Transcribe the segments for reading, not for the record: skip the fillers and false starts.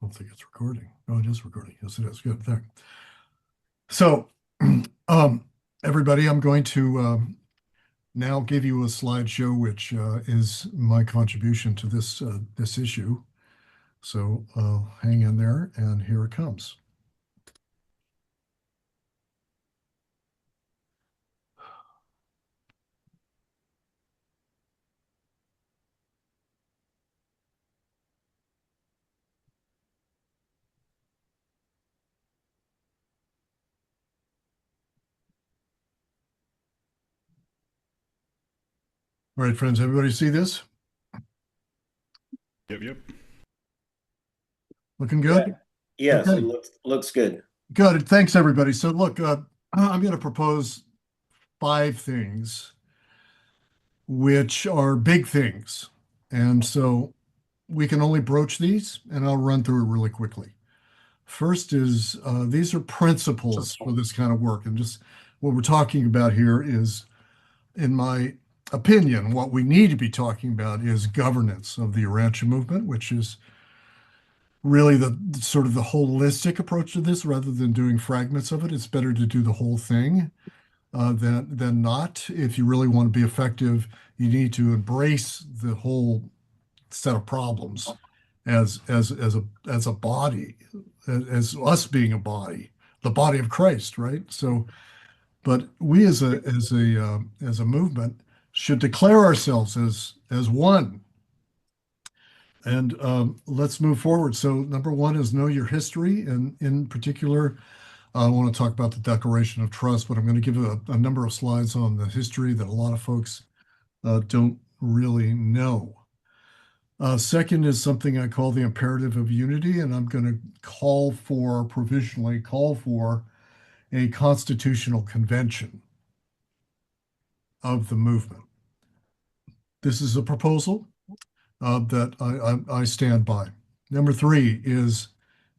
don't think it's recording. Oh, it is recording. Yes, it is. Good. There. So, everybody, I'm going to now give you a slideshow, which is my contribution to this issue. So, hang in there, and here it comes. All right, friends, everybody see this? Yep. Looking good? Yes, Okay. it looks good. Good. Thanks, everybody. So, look, I'm going to propose 5 things, which are big things. And so we can only broach these, and I'll run through it really quickly. First is these are principles for this kind of work. And just what we're talking about here is, in my opinion, what we need to be talking about is governance of the Urantia movement, which is really the sort of the holistic approach to this rather than doing fragments of it. It's better to do the whole thing than not. If you really want to be effective, you need to embrace the whole set of problems as a body, as us being a body, the body of Christ, right? So, but we as a movement should declare ourselves as one. And let's move forward. So, number one is know your history, and in particular, I want to talk about the Declaration of Trust, but I'm going to give a number of slides on the history that a lot of folks don't really know. Second is something I call the imperative of unity, and I'm going to provisionally call for a constitutional convention of the movement. This is a proposal that I stand by. Number 3 is,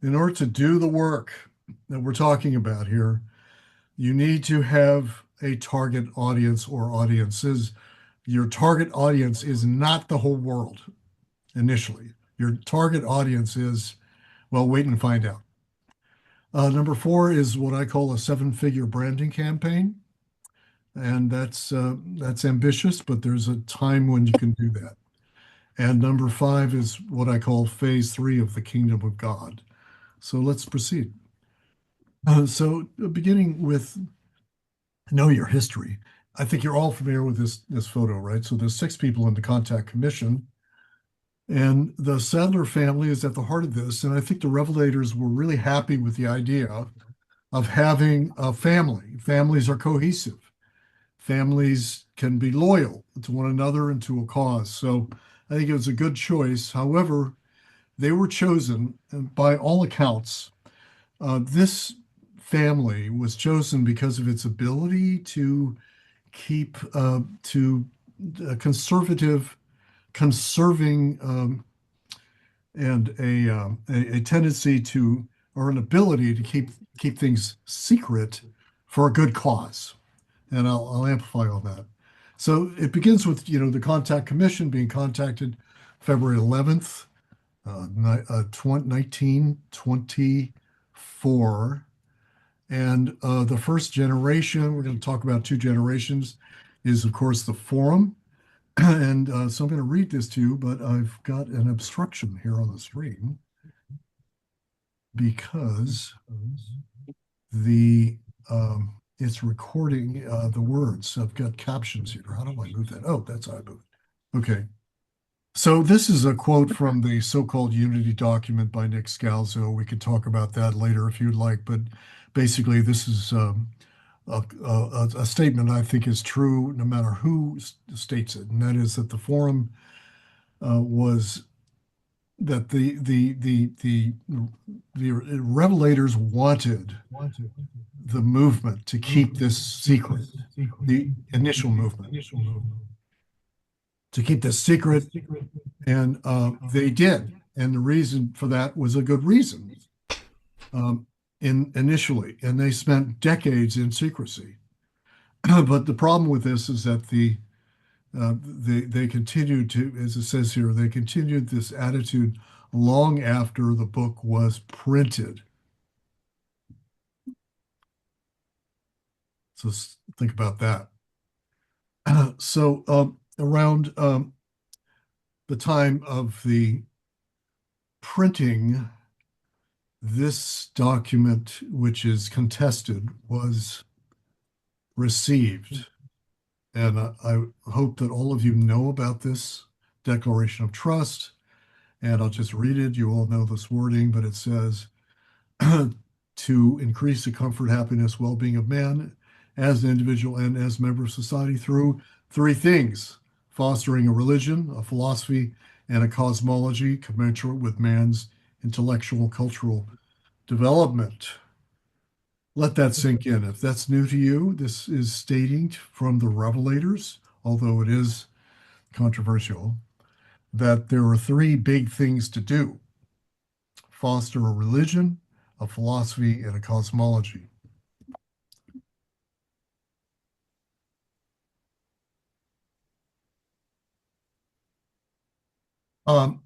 in order to do the work that we're talking about here, you need to have a target audience or audiences. Your target audience is not the whole world initially. Your target audience is, well, wait and find out. Number 4 is what I call a 7-figure branding campaign. And that's ambitious, but there's a time when you can do that. And number 5 is what I call phase 3 of the kingdom of God. So let's proceed. So beginning with know your history. I think you're all familiar with this photo, right? So there's 6 people in the Contact Commission, and the Sadler family is at the heart of this. And I think the Revelators were really happy with the idea of having a family. Families are cohesive. Families can be loyal to one another and to a cause. So I think it was a good choice. However, they were chosen, and by all accounts, this family was chosen because of its ability to keep to conserving and a tendency to, or an ability to keep things secret for a good cause. And I'll amplify all that. So it begins with the Contact Commission being contacted February 11th, 1924. And the first generation, we're going to talk about 2 generations, is of course the Forum. And so I'm going to read this to you, but I've got an obstruction here on the screen because it's recording the words. I've got captions here. How do I move that? Oh, that's how I move it. Okay. So this is a quote from the so-called Unity document by Nick Scalzo. We could talk about that later if you'd like, but basically this is a statement I think is true no matter who states it, and that is that the Forum was that the Revelators wanted the movement to keep this secret, the initial movement, to keep this secret, and they did. And the reason for that was a good reason initially, and they spent decades in secrecy. But the problem with this is that they continued to, as it says here, they continued this attitude long after the book was printed. So think about that. So around the time of the printing, this document, which is contested, was received. And I hope that all of you know about this Declaration of Trust. And I'll just read it. You all know this wording, but it says, to increase the comfort, happiness, well-being of man as an individual and as a member of society through three things: fostering a religion, a philosophy, and a cosmology commensurate with man's intellectual, cultural development. Let that sink in. If that's new to you, this is stating from the Revelators, although it is controversial, that there are three big things to do: foster a religion, a philosophy, and a cosmology.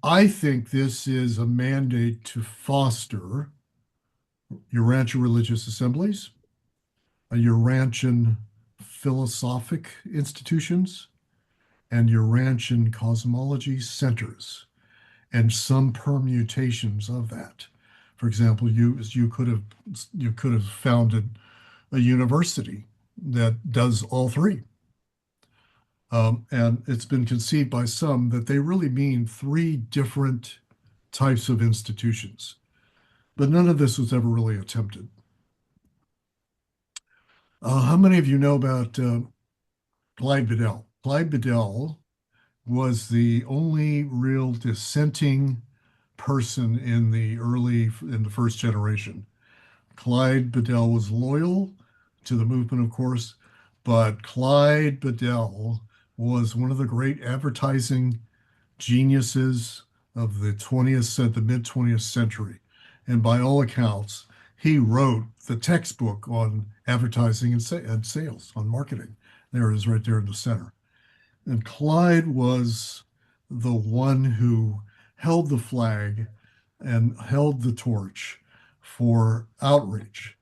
I think this is a mandate to foster Urantia religious assemblies, Urantian philosophic institutions, and Urantian cosmology centers, and some permutations of that. For example, you could have founded a university that does all three. And it's been conceived by some that they really mean three different types of institutions. But none of this was ever really attempted. How many of you know about Clyde Bedell? Clyde Bedell was the only real dissenting person in the first generation. Clyde Bedell was loyal to the movement, of course, but Clyde Bedell was one of the great advertising geniuses of the mid 20th century. And by all accounts, he wrote the textbook on advertising and sales, on marketing. There it is right there in the center. And Clyde was the one who held the flag and held the torch for outreach.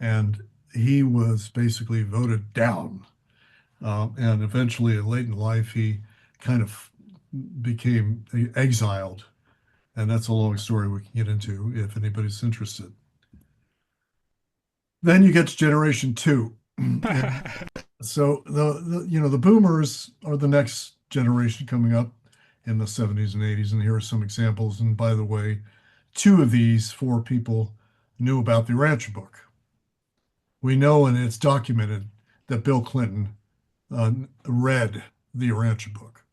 And he was basically voted down. And eventually, late in life, he kind of became exiled. And that's a long story we can get into if anybody's interested. Then you get to generation two. And so the boomers are the next generation coming up in the 70s and 80s. And here are some examples. And by the way, two of these four people knew about the Rancher book. We know, and it's documented, that Bill Clinton read the Urantia book.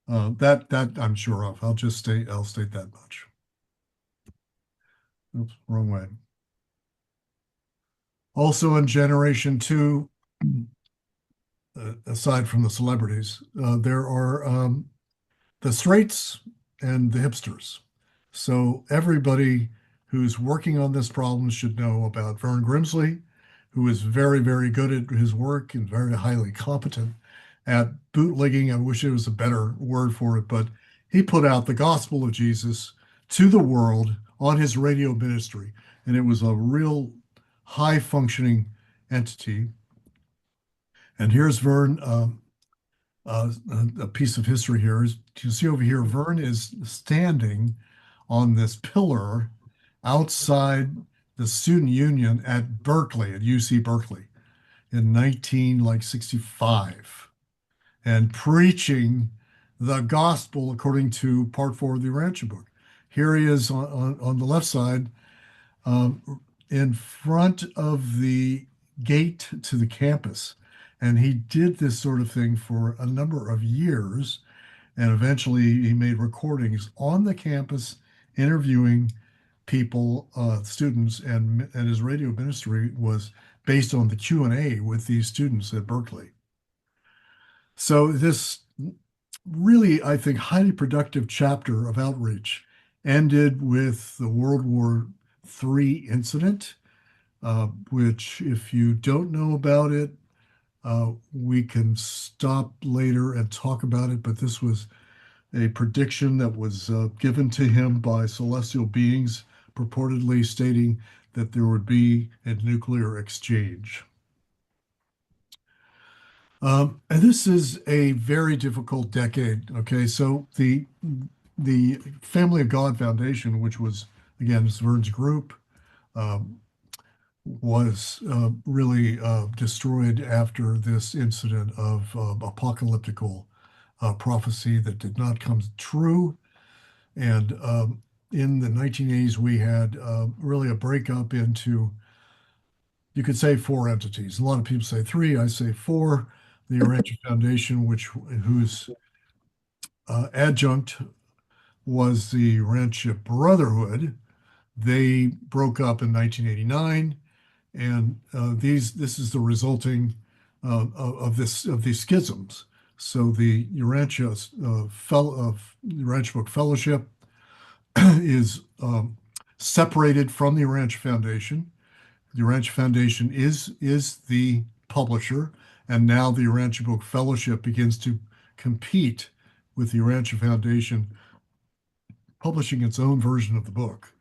That I'm sure of. I'll state that much. Oops, wrong way. Also in Generation Two, aside from the celebrities, there are the straights and the hipsters. So everybody who's working on this problem should know about Vern Grimsley, who is very, very good at his work and very highly competent at bootlegging. I wish there was a better word for it, but he put out the gospel of Jesus to the world on his radio ministry. And it was a real high functioning entity. And here's Vern, a piece of history here. You can see over here, Vern is standing on this pillar outside the student union at Berkeley, at UC Berkeley in 1965, and preaching the gospel according to part four of the Urantia book. Here he is on the left side, in front of the gate to the campus. And he did this sort of thing for a number of years. And eventually he made recordings on the campus interviewing people, students, and his radio ministry was based on the Q&A with these students at Berkeley. So this really, I think, highly productive chapter of outreach ended with the World War III incident, which, if you don't know about it, we can stop later and talk about it. But this was a prediction that was given to him by celestial beings, purportedly stating that there would be a nuclear exchange. And this is a very difficult decade. Okay, so the Family of God Foundation, which was again Vern's group, um, was really destroyed after this incident of apocalyptical prophecy that did not come true. And in the 1980s, we had really a breakup into, you could say, four entities. A lot of people say three, I say four. The Urantia Foundation, whose adjunct was the Urantia Brotherhood. They broke up in 1989, and this is the resulting of these schisms. So the Urantia Book Fellowship is separated from the Urantia Foundation. The Urantia Foundation is the publisher, and now the Urantia Book Fellowship begins to compete with the Urantia Foundation, publishing its own version of the book.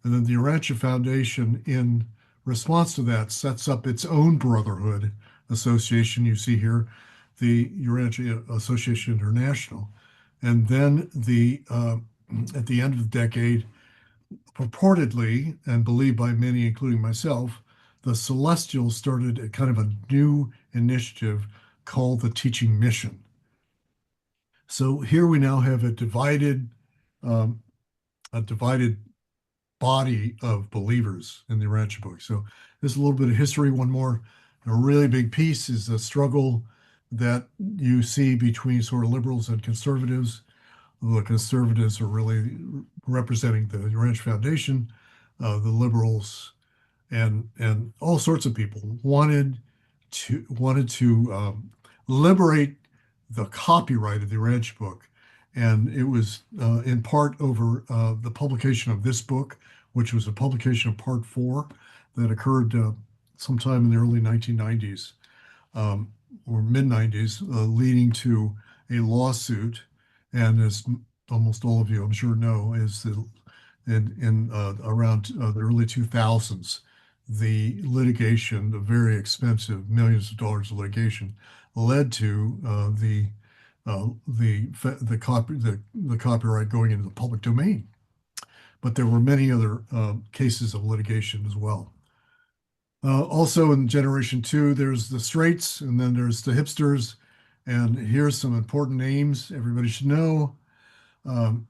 And then the Urantia Foundation, in response to that, sets up its own brotherhood association. You see here, the Urantia Association International. And then at the end of the decade, purportedly, and believed by many, including myself, the Celestials started a kind of a new initiative called the Teaching Mission. So here we now have um, a divided body of believers in the Urantia book. So there's a little bit of history. One more, a really big piece is the struggle that you see between sort of liberals and conservatives. The conservatives are really representing the Urantia Foundation. The liberals and all sorts of people wanted to liberate the copyright of the Urantia book, and it was in part over the publication of this book, which was a publication of part four that occurred sometime in the early 1990s or mid 90s, leading to a lawsuit. And as almost all of you, I'm sure, know, is that in around the early 2000s, the litigation, the very expensive millions of dollars of litigation, led to the copyright going into the public domain. But there were many other cases of litigation as well. Also in generation two, there's the straights, and then there's the hipsters. And here's some important names everybody should know, um,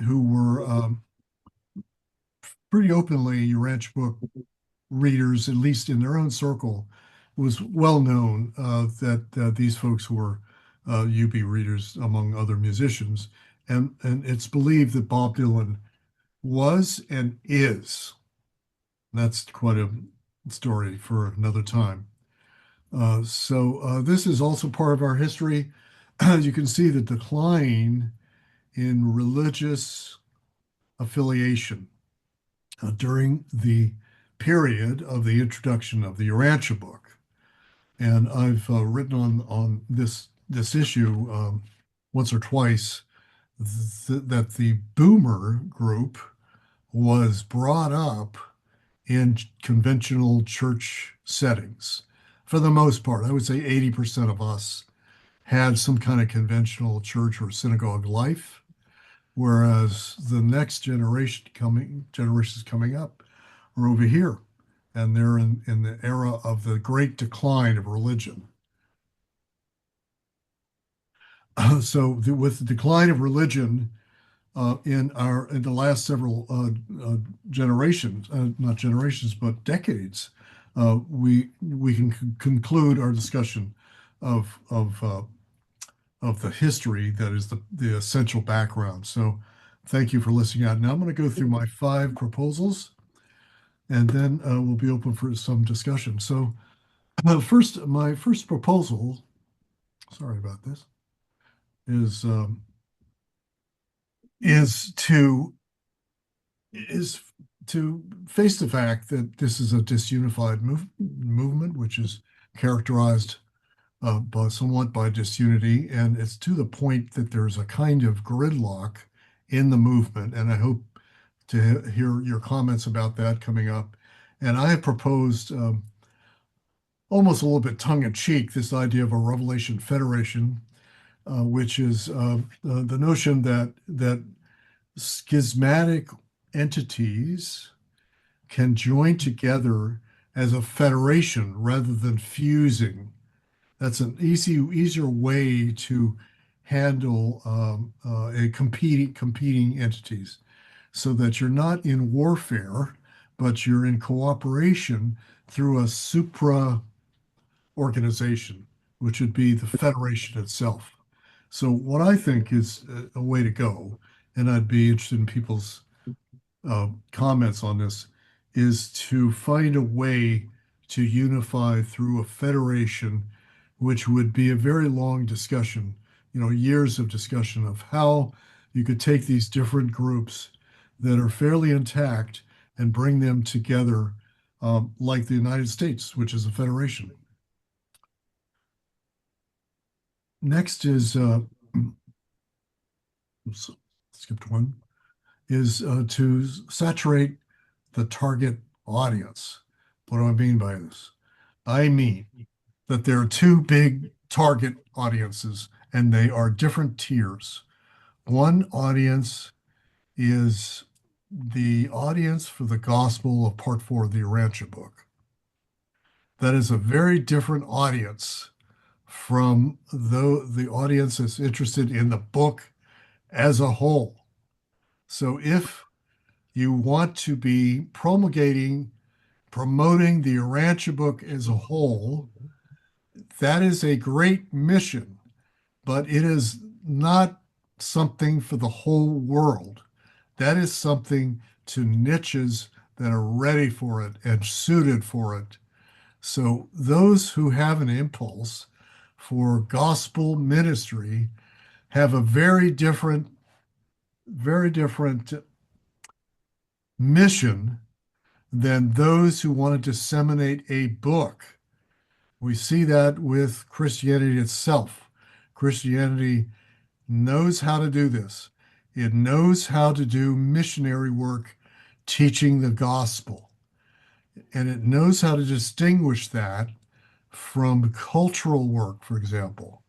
who were pretty openly Ranch book readers, at least in their own circle. It was well known that these folks were UB readers among other musicians. And it's believed that Bob Dylan was and is. That's quite a story for another time. So this is also part of our history. As you can see, the decline in religious affiliation during the period of the introduction of the Urantia book. And I've written on this issue once or twice that the boomer group was brought up in conventional church settings. For the most part, I would say 80% of us had some kind of conventional church or synagogue life, whereas the next generations coming up are over here, and they're in the era of the great decline of religion. With the decline of religion in the last several generations, not generations, but decades, we can conclude our discussion of the history that is the essential background. So thank you for listening out. Now I'm going to go through my five proposals, and then we'll be open for some discussion. So my first proposal, sorry about this, is is to is to face the fact that this is a disunified movement, which is characterized but somewhat by disunity. And it's to the point that there's a kind of gridlock in the movement. And I hope to hear your comments about that coming up. And I have proposed, almost a little bit tongue in cheek, this idea of a Revelation Federation, which is the notion that schismatic entities can join together as a federation rather than fusing. That's an easier way to handle a competing entities, so that you're not in warfare, but you're in cooperation through a supra organization, which would be the federation itself. So what I think is a way to go, and I'd be interested in people's comments on this, is to find a way to unify through a federation, which would be a very long discussion, years of discussion of how you could take these different groups that are fairly intact and bring them together, like the United States, which is a federation. Next is, oops, skipped one, is to saturate the target audience. What do I mean by this? I mean that there are two big target audiences, and they are different tiers. One audience is the audience for the gospel of part four of the Urantia book. That is a very different audience from the audience that's interested in the book as a whole. So if you want to be promoting the Urantia book as a whole, that is a great mission, but it is not something for the whole world. That is something to niches that are ready for it and suited for it. So those who have an impulse for gospel ministry have a very different mission than those who want to disseminate a book. We see that with Christianity itself. Christianity knows how to do this. It knows how to do missionary work, teaching the gospel. And it knows how to distinguish that from cultural work, for example,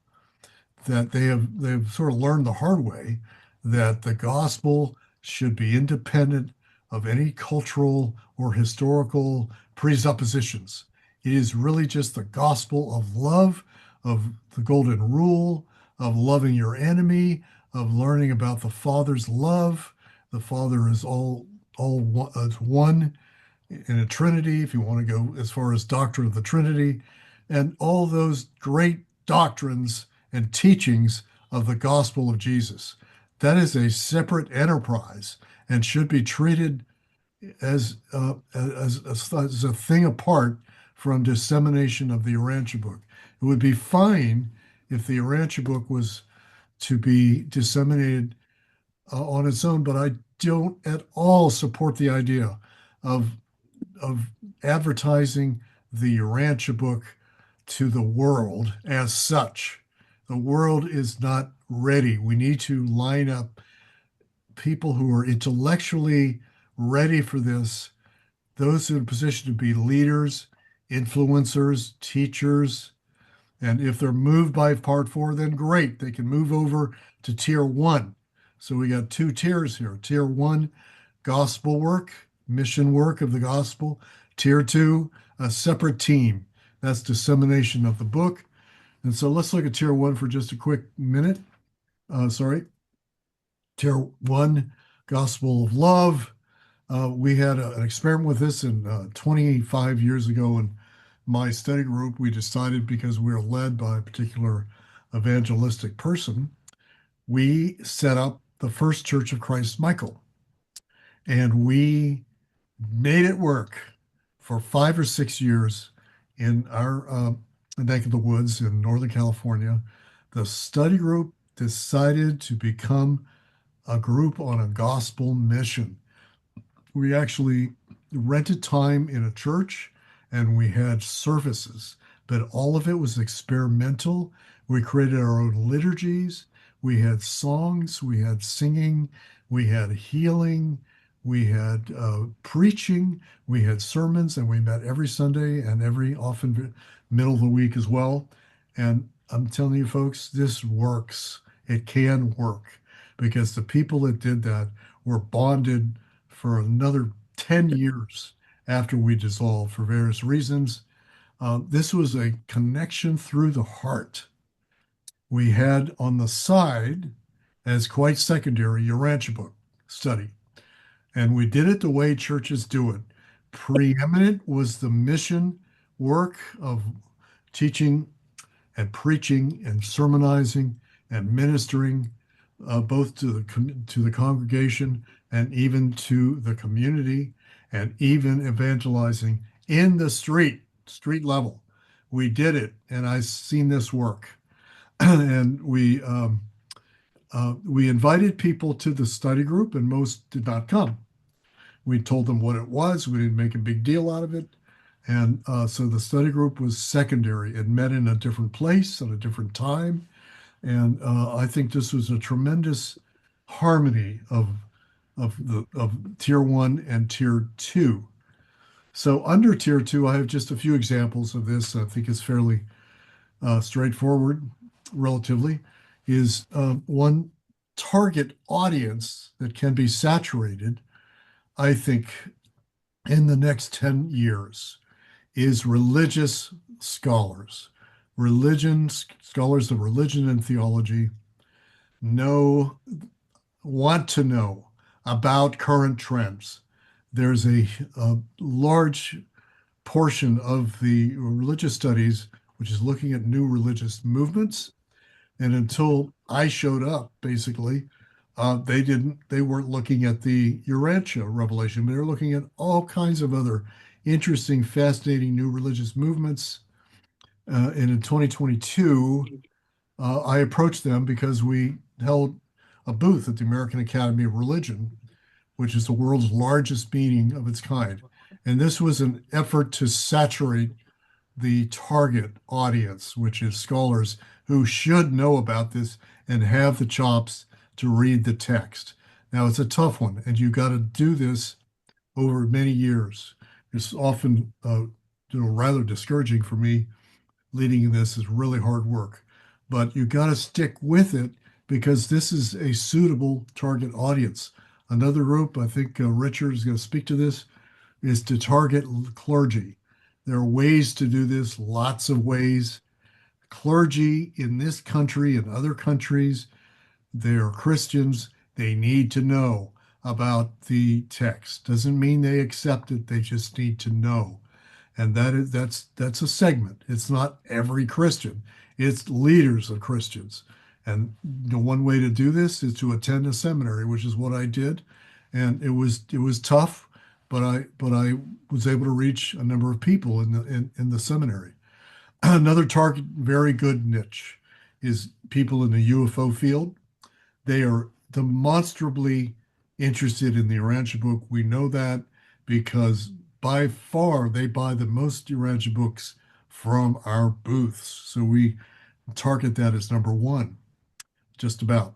that they've sort of learned the hard way that the gospel should be independent of any cultural or historical presuppositions. It is really just the gospel of love, of the golden rule, of loving your enemy, of learning about the Father's love. The Father is all one in a Trinity, if you want to go as far as doctrine of the Trinity, and all those great doctrines and teachings of the gospel of Jesus. That is a separate enterprise and should be treated as a thing apart from dissemination of the Urantia book. It would be fine if the Urantia book was to be disseminated on its own, but I don't at all support the idea of advertising the Urantia book to the world as such. The world is not ready. We need to line up people who are intellectually ready for this, those in a position to be leaders, influencers, teachers. And if they're moved by part four, then great. They can move over to tier one. So we got two tiers here. Tier one, gospel work, mission work of the gospel. Tier two, a separate team. That's dissemination of the book. And so let's look at tier one for just a quick minute. Sorry. Tier one, gospel of love. We had an experiment with this in 25 years ago in my study group. We decided, because we were led by a particular evangelistic person, we set up the First Church of Christ Michael. And we made it work for 5 or 6 years in our neck of the woods in Northern California. The study group decided to become a group on a gospel mission. We actually rented time in a church and we had services but all of it was experimental. We created our own liturgies. We had songs, we had singing, we had healing, we had preaching, we had sermons, and we met every Sunday and every often middle of the week as well. And I'm telling you, folks, this works. It can work because the people that did that were bonded for another 10 years after we dissolved for various reasons. This was a connection through the heart. We had on the side, as quite secondary, Urantia book study. And we did it the way churches do it. Preeminent was the mission work of teaching and preaching and sermonizing and ministering both to the congregation and even to the community and even evangelizing in the street level. We did it, and I've seen this work. And we invited people to the study group, and most did not come. We told them what it was. We didn't make a big deal out of it. And so the study group was secondary. It met in a different place at a different time. And I think this was a tremendous harmony of tier one and tier two. So under tier two, I have just a few examples of this. I think it's fairly straightforward, relatively, is one target audience that can be saturated, I think, in the next 10 years is religious scholars. Scholars of religion and theology know, want to know about current trends. There's a large portion of the religious studies which is looking at new religious movements. And until I showed up, basically, they weren't looking at the Urantia revelation. They were looking at all kinds of other interesting, fascinating new religious movements. And in 2022, I approached them because we held a booth at the American Academy of Religion, which is the world's largest meeting of its kind. And this was an effort to saturate the target audience, which is scholars who should know about this and have the chops to read the text. Now, it's a tough one, and you got to do this over many years. It's often rather discouraging for me. Leading this is really hard work, but you got to stick with it because this is a suitable target audience. Another group, I think Richard is going to speak to this, is to target clergy. There are ways to do this, lots of ways. Clergy in this country and other countries, they're Christians. They need to know about the text. Doesn't mean they accept it. They just need to know. And that's a segment. It's not every Christian. It's leaders of Christians. And one way to do this is to attend a seminary, which is what I did. And it was tough, but I was able to reach a number of people in the seminary. Another target, very good niche, is people in the UFO field. They are demonstrably interested in the Urantia book. We know that because by far they buy the most Urantia books from our booths. So we target that as number one, just about.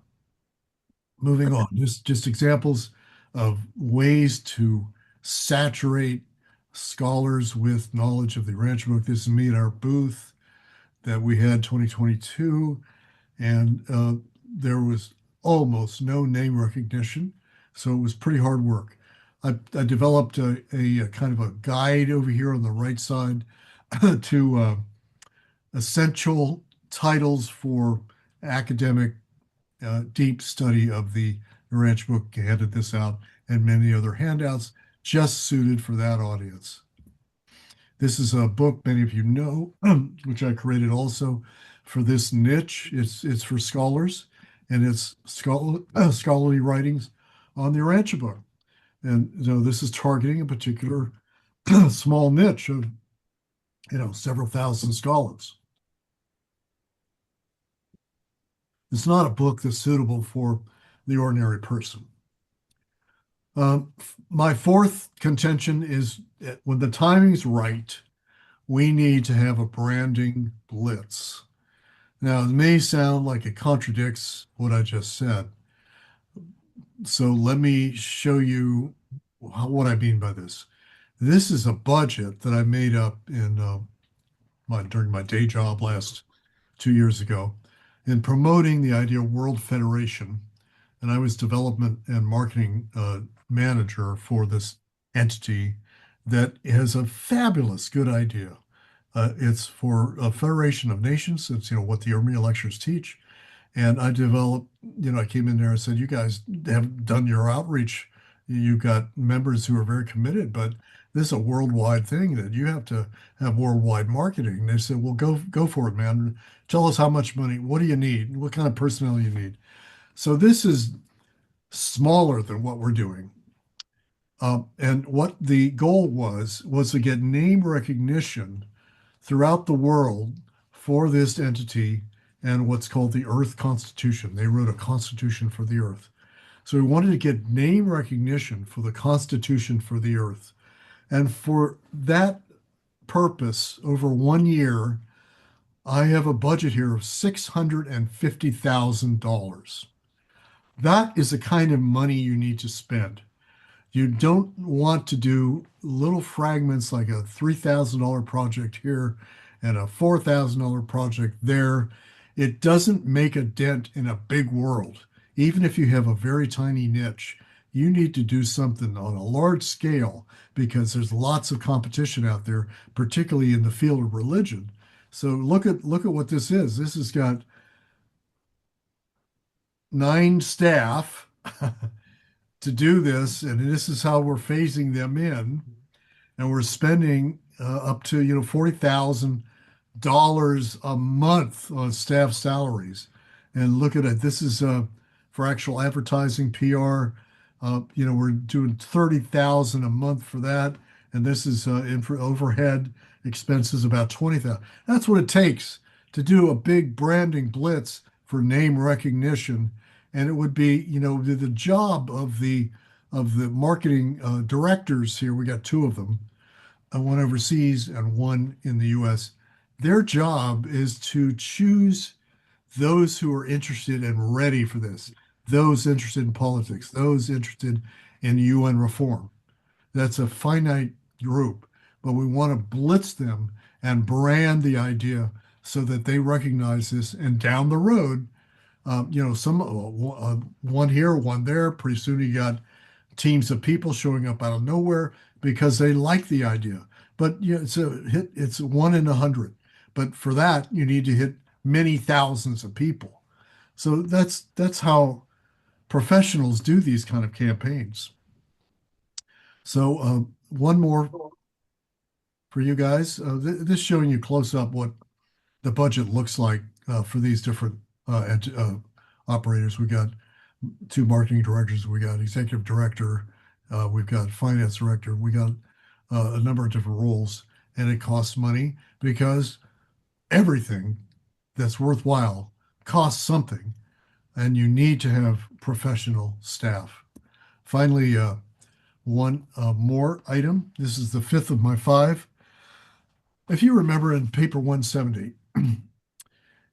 Moving on, just examples of ways to saturate scholars with knowledge of the Urantia book. This is me at our booth that we had 2022, and there was almost no name recognition, so it was pretty hard work. I developed a kind of a guide over here on the right side to essential titles for academic deep study of the Urantia book, handed this out, and many other handouts just suited for that audience. This is a book many of you know, which I created also for this niche. It's for scholars, and it's scholarly writings on the Urantia book. And this is targeting a particular small niche of several thousand scholars. It's not a book that's suitable for the ordinary person. My fourth contention is when the timing's right, we need to have a branding blitz. Now, it may sound like it contradicts what I just said. So let me show you what I mean by this. This is a budget that I made up in during my day job last 2 years ago in promoting the idea of World Federation. And I was development and marketing manager for this entity that has a fabulous good idea. It's for a federation of nations. It's what the Armenia lectures teach. And I developed, I came in there and said, you guys have done your outreach. You've got members who are very committed, but this is a worldwide thing that you have to have worldwide marketing. And they said, well, go for it, man. Tell us how much money, what do you need? What kind of personnel you need? So this is smaller than what we're doing. And what the goal was to get name recognition throughout the world for this entity and what's called the Earth Constitution. They wrote a constitution for the Earth. So we wanted to get name recognition for the Constitution for the Earth. And for that purpose, over 1 year, I have a budget here of $650,000. That is the kind of money you need to spend. You don't want to do little fragments like a $3,000 project here and a $4,000 project there. It doesn't make a dent in a big world. Even if you have a very tiny niche, you need to do something on a large scale because there's lots of competition out there, particularly in the field of religion. So look at what this is. This has got 9 staff to do this, and this is how we're phasing them in, and we're spending up to $40,000 a month on staff salaries. And look at it. This is for actual advertising, PR. We're doing 30,000 a month for that, and this is in for overhead expenses about 20,000. That's what it takes to do a big branding blitz for name recognition. And it would be, the job of the marketing directors here. We got two of them, one overseas and one in the U.S. Their job is to choose those who are interested and ready for this, those interested in politics, those interested in UN reform. That's a finite group, but we want to blitz them and brand the idea so that they recognize this. And down the road, one here, one there. Pretty soon you got teams of people showing up out of nowhere because they like the idea. But it's a hit. It's 1 in 100. But for that, you need to hit many thousands of people. So that's how professionals do these kind of campaigns. So one more for you guys. This showing you close up what the budget looks like for these different operators. We got two marketing directors. We got executive director. We've got finance director. We got a number of different roles, and it costs money because everything that's worthwhile costs something, and you need to have professional staff. Finally, one more item. This is the fifth of my five. If you remember in paper 170,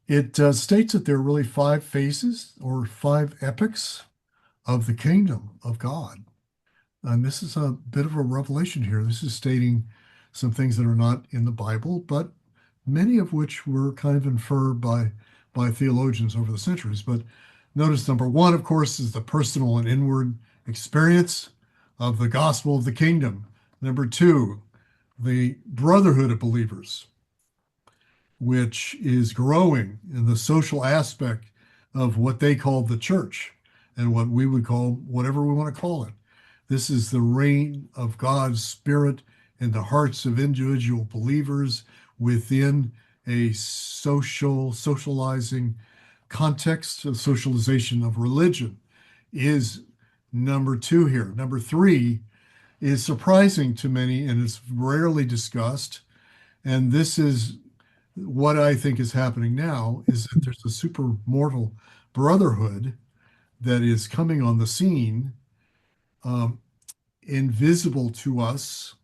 it states that there are really 5 phases or 5 epochs of the kingdom of God. And this is a bit of a revelation here. This is stating some things that are not in the Bible, but many of which were kind of inferred by theologians over the centuries. But notice number one, of course, is the personal and inward experience of the gospel of the kingdom. Number two, the brotherhood of believers, which is growing in the social aspect of what they call the church and what we would call whatever we want to call it. This is the reign of God's Spirit in the hearts of individual believers within a socializing context of socialization of religion is number two here. Number three is surprising to many and it's rarely discussed. And this is what I think is happening now is that there's a super mortal brotherhood that is coming on the scene, invisible to us,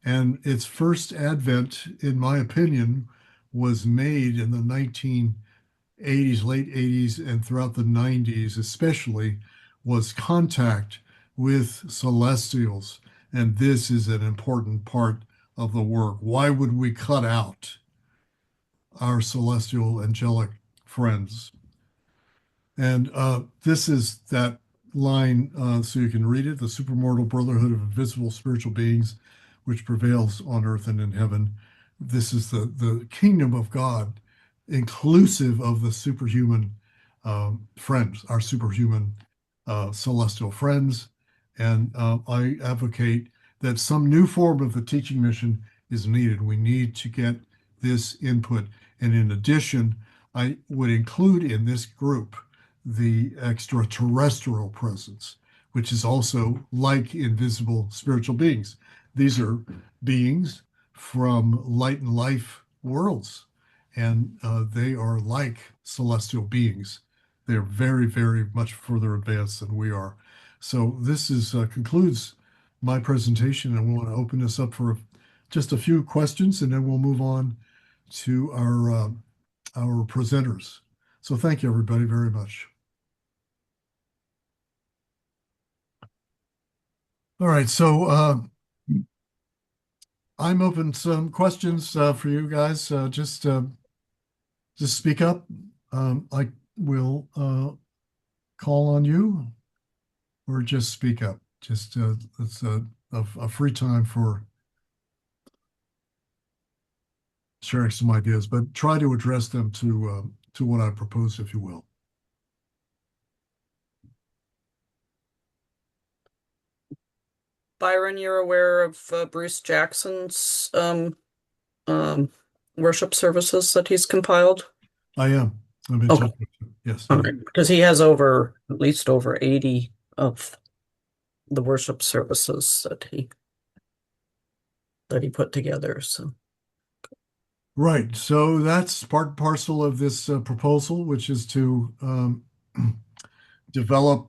And its first advent, in my opinion, was made in the 1980s, late 80s, and throughout the 90s, especially, was contact with celestials. And this is an important part of the work. Why would we cut out our celestial angelic friends? And this is that line, so you can read it: the supermortal brotherhood of invisible spiritual beings, which prevails on earth and in heaven. This is the kingdom of God, inclusive of the superhuman friends, our superhuman celestial friends. And I advocate that some new form of the teaching mission is needed. We need to get this input. And in addition, I would include in this group the extraterrestrial presence, which is also like invisible spiritual beings. These are beings from light and life worlds, and they are like celestial beings. They're very, very much further advanced than we are. So this is concludes my presentation, and we want to open this up for just a few questions, and then we'll move on to our presenters. So thank you, everybody, very much. All right, so I'm open some questions for you guys. Just speak up. I will call on you, or just speak up. Just it's a free time for sharing some ideas, but try to address them to what I proposed, if you will. Byron, you're aware of Bruce Jackson's um, worship services that he's compiled? I am. I'm in Okay, touch with you. Yes. all right. Because he has at least over 80 of the worship services that he put together. So Right. So that's part and parcel of this proposal, which is to develop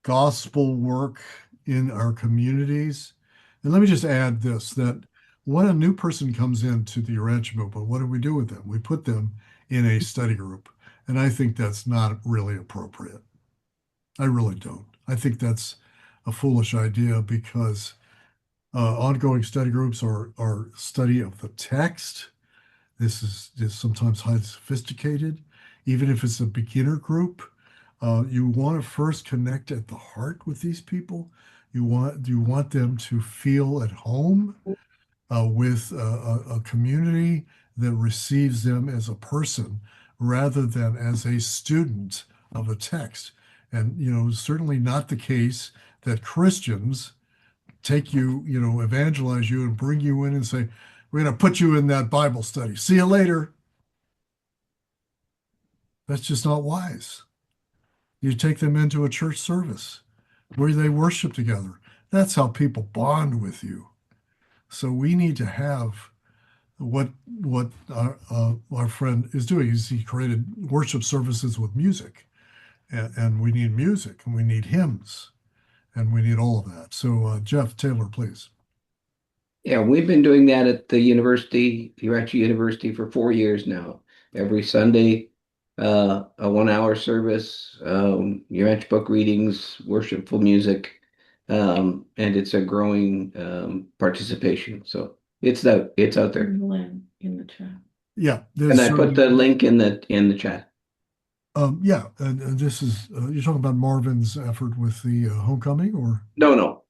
gospel work in our communities. And let me just add this, that when a new person comes into the Urantia movement, what do we do with them? We put them in a study group. And I think that's not really appropriate. I really don't. I think that's a foolish idea because ongoing study groups are study of the text. This is sometimes highly sophisticated. Even if it's a beginner group, you want to first connect at the heart with these people. You want them to feel at home with a community that receives them as a person rather than as a student of a text. And certainly not the case that Christians take you, evangelize you and bring you in and say, we're going to put you in that Bible study. See you later. That's just not wise. You take them into a church service where they worship together. That's how people bond with you. So we need to have what our friend is doing. Is he created worship services with music, and we need music, and we need hymns, and we need all of that. So Jeff Taylor, please. Yeah, we've been doing that at the university, Urantia University, for 4 years now. Every Sunday, a 1 hour service, Urantia book readings, worshipful music, and it's a growing participation. So it's out there. In the chat. Yeah, And I put the link in the chat. Yeah, and this is you're talking about Marvin's effort with the homecoming, or No.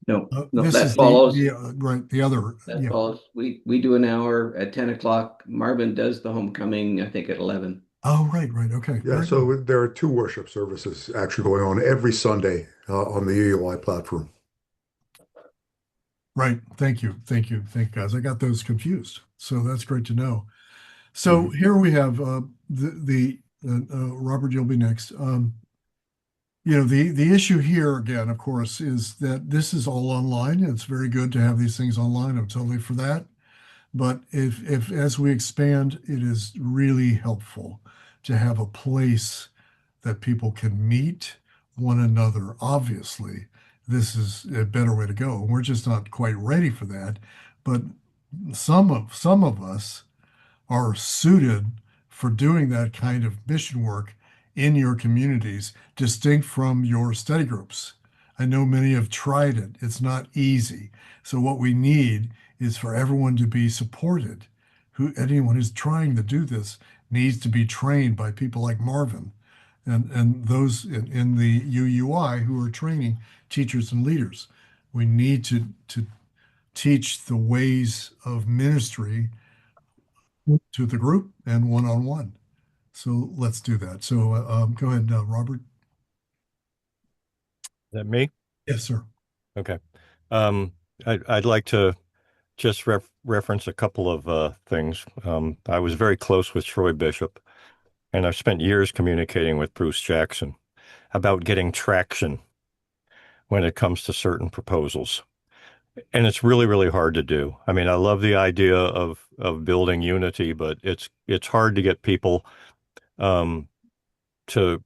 this That is follows. right, the other. That Yeah. follows. We do an hour at 10 o'clock. Marvin does the homecoming, I think, at 11. Oh, right. Okay. Yeah, Very so good. there are two worship services actually going on every Sunday on the UUI platform. Right. Thank you. Thank you, guys. I got those confused, so that's great to know. So here we have the Robert. You'll be next. The issue here again, of course, is that this is all online. It's very good to have these things online. I'm totally for that. But if as we expand, it is really helpful to have a place that people can meet one another. Obviously, this is a better way to go. We're just not quite ready for that. but some of us are suited for doing that kind of mission work in your communities, distinct from your study groups. I know many have tried it. It's not easy. So what we need is for everyone to be supported. Anyone who's trying to do this needs to be trained by people like Marvin and those in the UUI who are training teachers and leaders. We need to teach the ways of ministry to the group and one-on-one. So let's do that. So go ahead, Robert. Is that me? Yes, sir. Okay. Um, I'd like to just reference a couple of things. I was very close with Troy Bishop, and I've spent years communicating with Bruce Jackson about getting traction when it comes to certain proposals. And it's really, really hard to do. I mean, I love the idea of building unity, but it's hard to get people to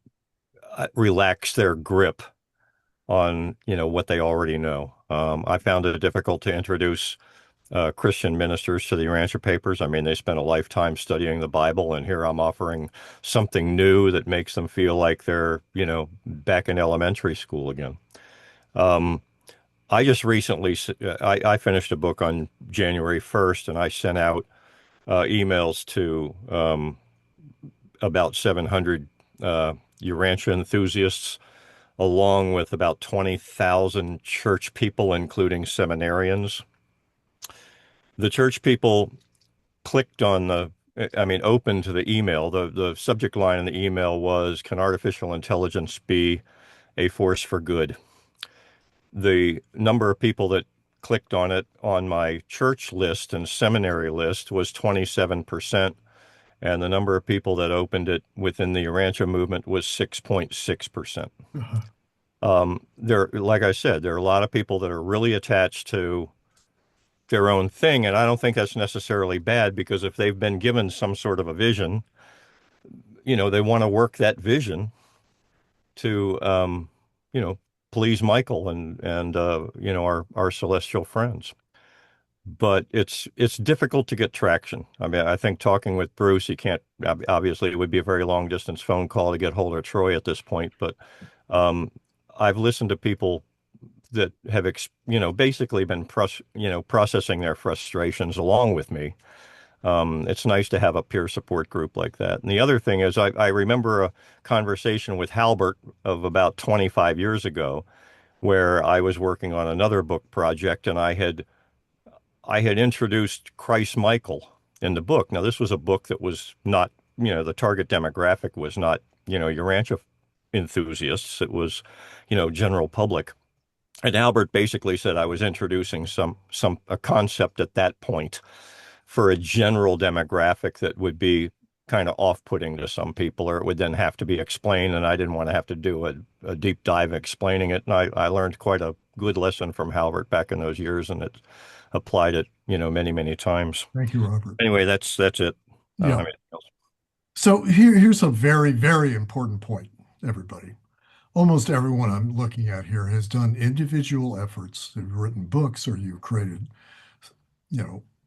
relax their grip on, what they already know. I found it difficult to introduce Christian ministers to the Urantia papers. I mean, they spent a lifetime studying the Bible, and here I'm offering something new that makes them feel like they're, back in elementary school again. I just recently, I finished a book on January 1st, and I sent out emails to about 700 Urantia enthusiasts, along with about 20,000 church people, including seminarians. The church people clicked on opened to the email. The subject line in the email was, "Can artificial intelligence be a force for good?" The number of people that clicked on it on my church list and seminary list was 27%, and the number of people that opened it within the Urantia movement was 6.6%. Like I said, there are a lot of people that are really attached to their own thing, and I don't think that's necessarily bad, because if they've been given some sort of a vision, they want to work that vision to, please Michael and our celestial friends. But it's difficult to get traction. I mean, I think talking with Bruce, he can't, obviously it would be a very long distance phone call to get hold of Troy at this point, but I've listened to people that have, basically been processing their frustrations along with me. It's nice to have a peer support group like that. And the other thing is, I remember a conversation with Halbert of about 25 years ago, where I was working on another book project, and I had introduced Christ Michael in the book. Now, this was a book that was not, the target demographic was not, Urantia enthusiasts. It was, general public. And Albert basically said I was introducing a concept at that point for a general demographic that would be kind of off-putting to some people, or it would then have to be explained, and I didn't want to have to do a deep dive explaining it. And I learned quite a good lesson from Halbert back in those years, and it applied it, many, many times. Thank you, Robert. Anyway, that's it. I don't Yeah. have anything else. So here's a very, very important point, everybody. Almost everyone I'm looking at here has done individual efforts. They've written books, or you've created,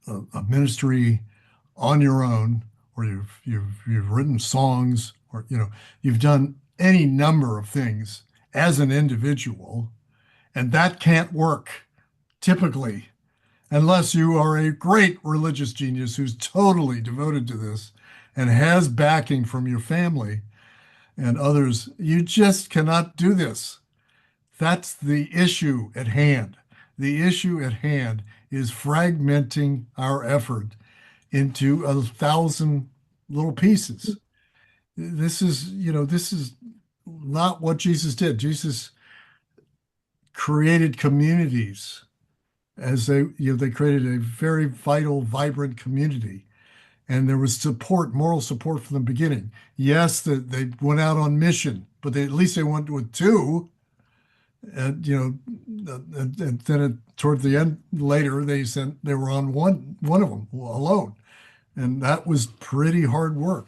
a ministry on your own, or you've written songs, or you've done any number of things as an individual, and that can't work typically unless you are a great religious genius who's totally devoted to this and has backing from your family and others. You just cannot do this. That's the issue at hand. The issue at hand is fragmenting our effort into 1,000 little pieces. This is not what Jesus did. Jesus created communities as they created a very vital, vibrant community. And there was support, moral support from the beginning. Yes, that they went out on mission, but at least they went with two. And and then toward the end, later they were on one of them alone, and that was pretty hard work.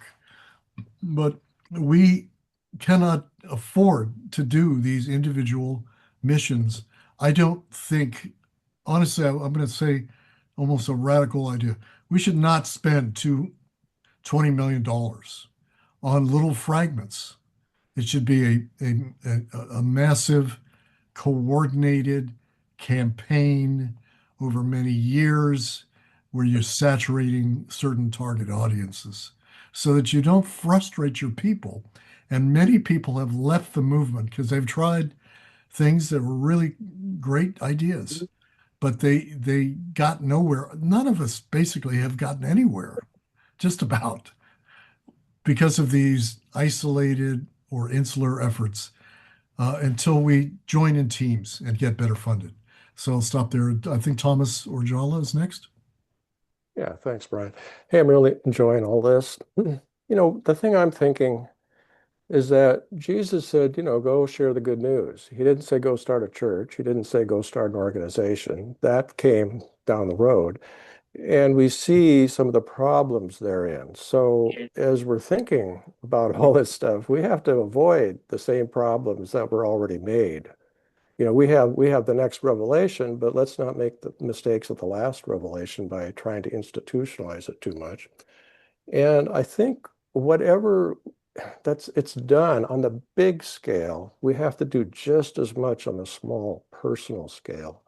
But we cannot afford to do these individual missions. I don't think, honestly, I'm going to say, almost a radical idea. We should not spend $20 million on little fragments. It should be a massive, coordinated campaign over many years where you're saturating certain target audiences so that you don't frustrate your people. And many people have left the movement because they've tried things that were really great ideas, but they got nowhere. None of us basically have gotten anywhere, just about, because of these isolated or insular efforts until we join in teams and get better funded. So I'll stop there. I think Thomas Orjala is next. Yeah, thanks, Brian. Hey, I'm really enjoying all this. The thing I'm thinking is that Jesus said, go share the good news. He didn't say go start a church. He didn't say go start an organization. That came down the road. And we see some of the problems therein. So as we're thinking about all this stuff, we have to avoid the same problems that were already made. We have the next revelation, but let's not make the mistakes of the last revelation by trying to institutionalize it too much. And I think whatever it's done on the big scale, we have to do just as much on the small personal scale.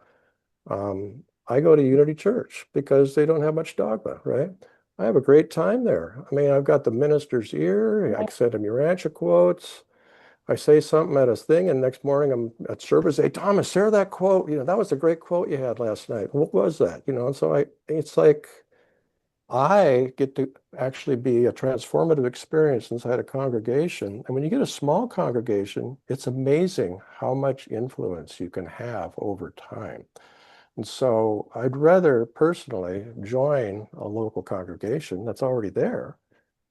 I go to Unity Church because they don't have much dogma, right? I have a great time there. I mean, I've got the minister's ear. I send him Urantia quotes. I say something at a thing, and next morning I'm at service. Hey, Thomas, share that quote. That was a great quote you had last night. What was that? And so it's like I get to actually be a transformative experience inside a congregation. And when you get a small congregation, it's amazing how much influence you can have over time. And so I'd rather personally join a local congregation that's already there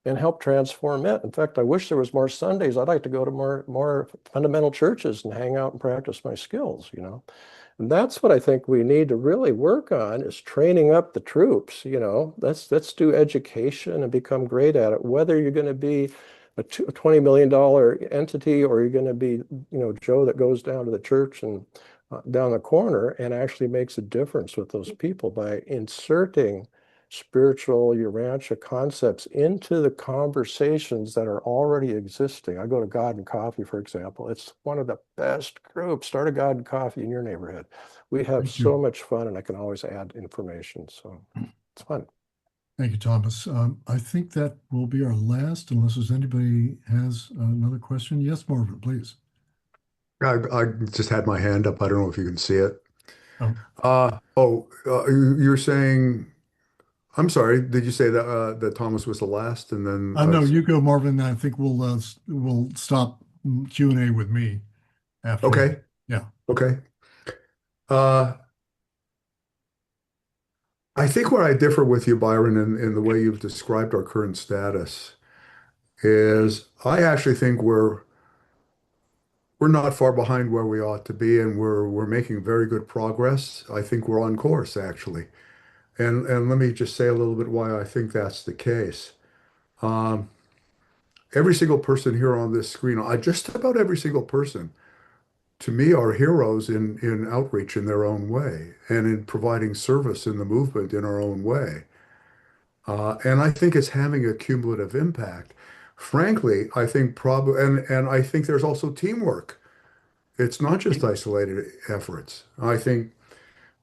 and help transform it. In fact, I wish there was more Sundays. I'd like to go to more fundamental churches and hang out and practice my skills. And that's what I think we need to really work on, is training up the troops. Let's do education and become great at it. Whether you're going to be a $20 million entity, or you're going to be, Joe that goes down to the church and down the corner and actually makes a difference with those people by inserting spiritual Urantia concepts into the conversations that are already existing. I go to God and Coffee, for example. It's one of the best groups. Start a God and Coffee in your neighborhood. We have Thank so you. much fun, and I can always add information. So it's fun. Thank you, Thomas. I think that will be our last, unless there's anybody has another question. Yes, Marvin, please. I just had my hand up. I don't know if you can see it. Oh, You're saying, I'm sorry, did you say that Thomas was the last and then no, you go, Marvin. I think we'll stop Q&A with me after. Okay. Yeah. Okay. Uh, I think where I differ with you, Byron, in the way you've described our current status is I actually think we're not far behind where we ought to be, and we're making very good progress. I think we're on course, actually. And let me just say a little bit why I think that's the case. Um, every single person here on this screen, just about every single person, to me, are heroes in outreach in their own way and in providing service in the movement in our own way. And I think it's having a cumulative impact. Frankly, I think probably, and I think there's also teamwork. It's not just isolated efforts. I think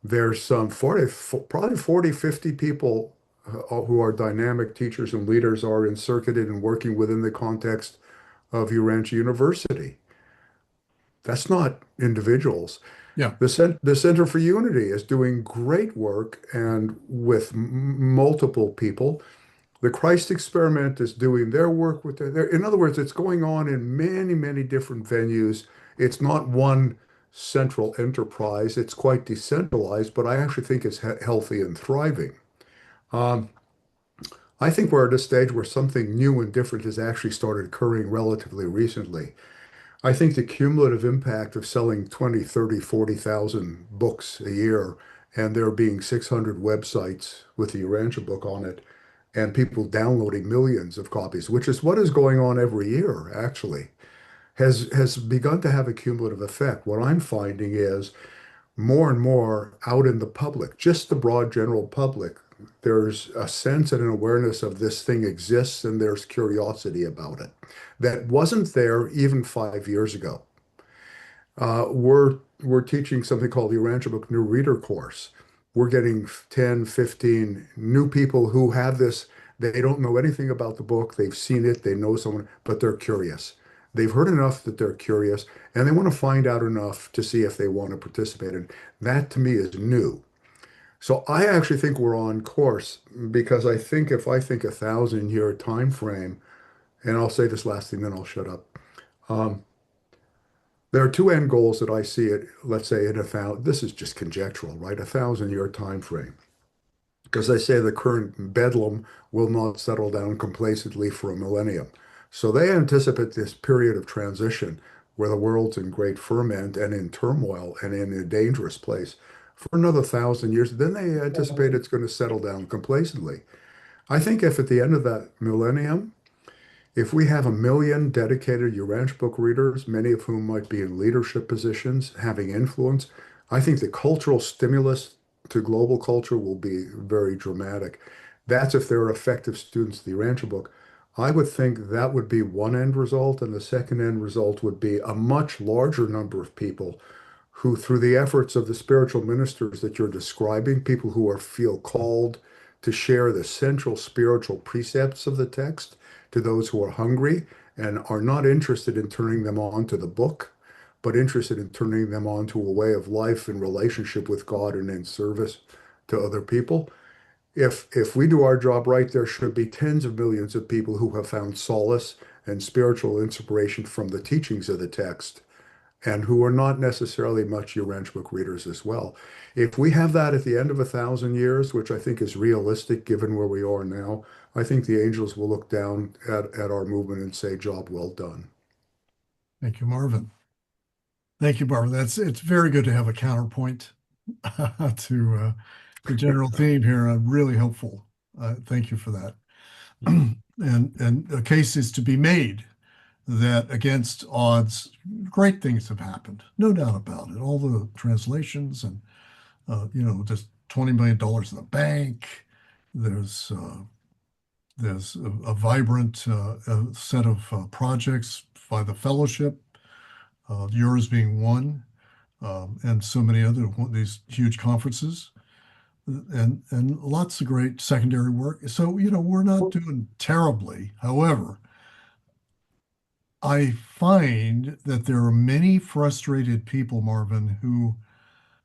there's some 40, probably 40, 50 people who are dynamic teachers and leaders are circuited and working within the context of Urantia University. That's not individuals. Yeah. The Center for Unity is doing great work and with multiple people. The Christ Experiment is doing their work with in other words, it's going on in many, many different venues. It's not one central enterprise. It's quite decentralized, but I actually think it's healthy and thriving. Um, I think we're at a stage where something new and different has actually started occurring relatively recently. I think the cumulative impact of selling 20, 30, 40,000 books a year, and there being 600 websites with the Urantia book on it, and people downloading millions of copies, which is what is going on every year, actually, has begun to have a cumulative effect. What I'm finding is more and more out in the public, just the broad general public. There's a sense and an awareness of this thing exists, and there's curiosity about it that wasn't there even 5 years ago. We're teaching something called the Urantia Book New Reader course. We're getting 10, 15 new people who have this. They don't know anything about the book. They've seen it, they know someone, but they're curious. They've heard enough that they're curious, and they want to find out enough to see if they want to participate. And that to me is new. So I actually think we're on course because I think if I think 1,000 year time frame, and I'll say this last thing, then I'll shut up. Um, there are two end goals that I see it, let's say in 1,000, this is just conjectural, right? 1,000 year time frame. Because they say the current bedlam will not settle down complacently for a millennium. So they anticipate this period of transition where the world's in great ferment and in turmoil and in a dangerous place for another 1,000 years. Then they anticipate it's going to settle down complacently. I think if at the end of that millennium, if we have 1 million dedicated Urantia book readers, many of whom might be in leadership positions, having influence, I think the cultural stimulus to global culture will be very dramatic. That's if they're effective students of the Urantia book. I would think that would be one end result, and the second end result would be a much larger number of people who, through the efforts of the spiritual ministers that you're describing, people who are feel called to share the central spiritual precepts of the text to those who are hungry and are not interested in turning them on to the book, but interested in turning them on to a way of life in relationship with God and in service to other people. If we do our job right, there should be tens of millions of people who have found solace and spiritual inspiration from the teachings of the text and who are not necessarily much Urantia book readers as well. If we have that at the end of 1,000 years, which I think is realistic given where we are now, I think the angels will look down at our movement and say, job well done. Thank you, Marvin. Thank you, Barbara. It's very good to have a counterpoint to the general theme here. Really helpful. Thank you for that. And a case is to be made that against odds, great things have happened. No doubt about it. All the translations and just $20 million in the bank. There's a vibrant set of projects by the fellowship, yours being one, and so many other these huge conferences, and lots of great secondary work. So we're not doing terribly. However, I find that there are many frustrated people, Marvin, who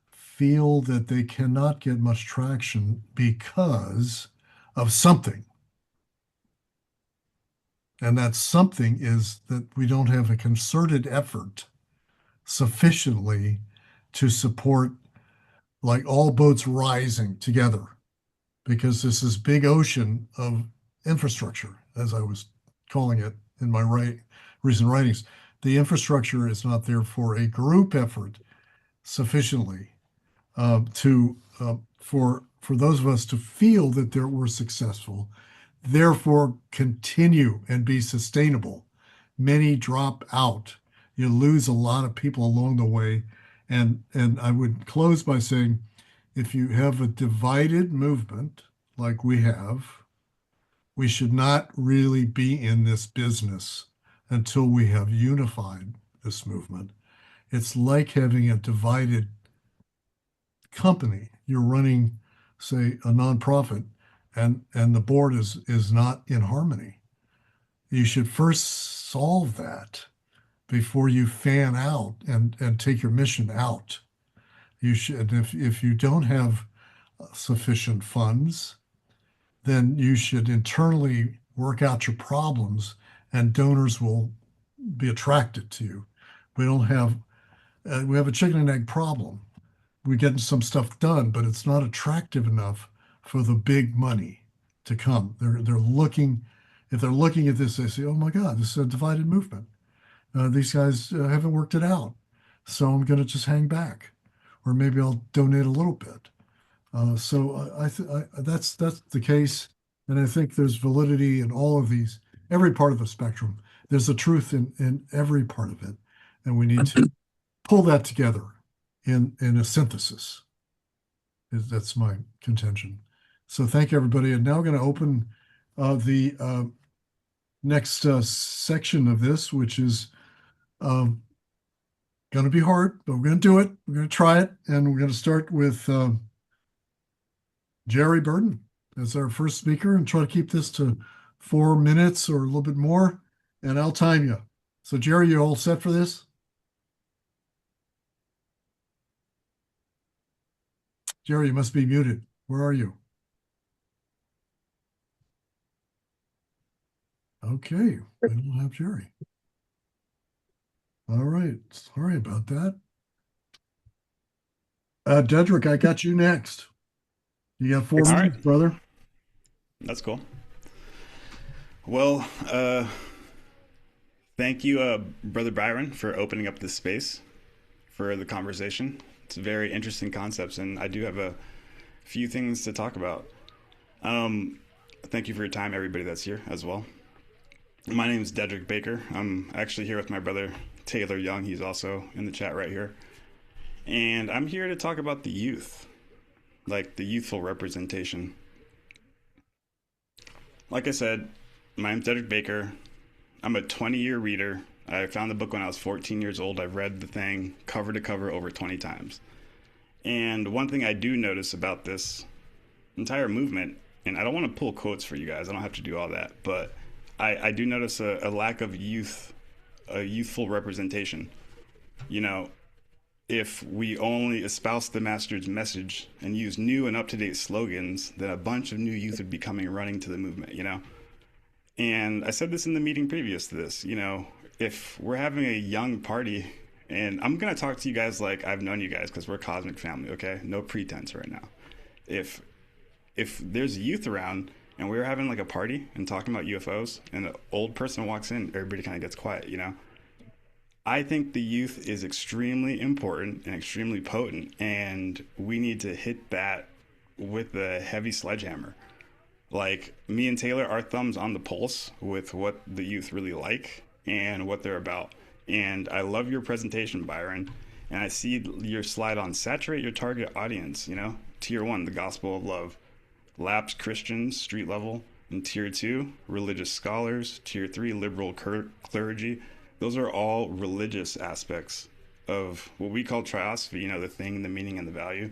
feel that they cannot get much traction because of something. And that something is that we don't have a concerted effort sufficiently to support like all boats rising together because this is big ocean of infrastructure, as I was calling it in my recent writings. The infrastructure is not there for a group effort sufficiently to for those of us to feel that we're successful, therefore continue and be sustainable. Many drop out. You lose a lot of people along the way. And I would close by saying, if you have a divided movement like we have, we should not really be in this business until we have unified this movement. It's like having a divided company. You're running, say, a nonprofit, and the board is not in harmony. You should first solve that before you fan out and take your mission out. You should, if you don't have sufficient funds, then you should internally work out your problems, and donors will be attracted to you. We don't have we have a chicken and egg problem. We're getting some stuff done, but it's not attractive enough for the big money to come. They're looking, if they're looking at this, they say, "Oh my God, this is a divided movement. These guys haven't worked it out, so I'm going to just hang back, or maybe I'll donate a little bit." That's the case, and I think there's validity in all of these, every part of the spectrum. There's a truth in every part of it, and we need to pull that together in a synthesis. That's my contention. So thank you, everybody. And now we're going to open the next section of this, which is going to be hard, but we're going to do it. We're going to try it. And we're going to start with Jerry Burden as our first speaker and try to keep this to 4 minutes or a little bit more. And I'll time you. So, Jerry, you all set for this? Jerry, you must be muted. Where are you? Okay, we don't have Jerry. All right, sorry about that. Dedrick, I got you next. You got 4 minutes, right, brother. that's cool. Well, thank you, Brother Byron, for opening up this space for the conversation. It's very interesting concepts, and I do have a few things to talk about. Thank you for your time, everybody that's here as well. My name is Dedrick Baker. I'm actually here with my brother Taylor Young. He's also in the chat right here. And I'm here to talk about the youth, like the youthful representation. Like I said, my name's Dedrick Baker. I'm a 20-year reader. I found the book when I was 14 years old. I've read the thing cover to cover over 20 times. And one thing I do notice about this entire movement, and I don't want to pull quotes for you guys, I don't have to do all that, but I do notice a lack of a youthful representation. You know, if we only espouse the master's message and use new and up-to-date slogans, then a bunch of new youth would be coming running to the movement, you know? And I said this in the meeting previous to this, you know, if we're having a young party, and I'm going to talk to you guys like I've known you guys because we're a cosmic family, okay? No pretense right now. If there's youth around and we're having like a party and talking about UFOs and an old person walks in, everybody kind of gets quiet, you know? I think the youth is extremely important and extremely potent, and we need to hit that with a heavy sledgehammer. Like, me and Taylor, our thumb's on the pulse with what the youth really like and what they're about. And I love your presentation, Byron. And I see your slide on saturate your target audience, you know? Tier 1, the gospel of love. Lapsed Christians, street level. And Tier 2, religious scholars. Tier 3, liberal clergy. Those are all religious aspects of what we call triosophy, you know, the thing, the meaning, and the value.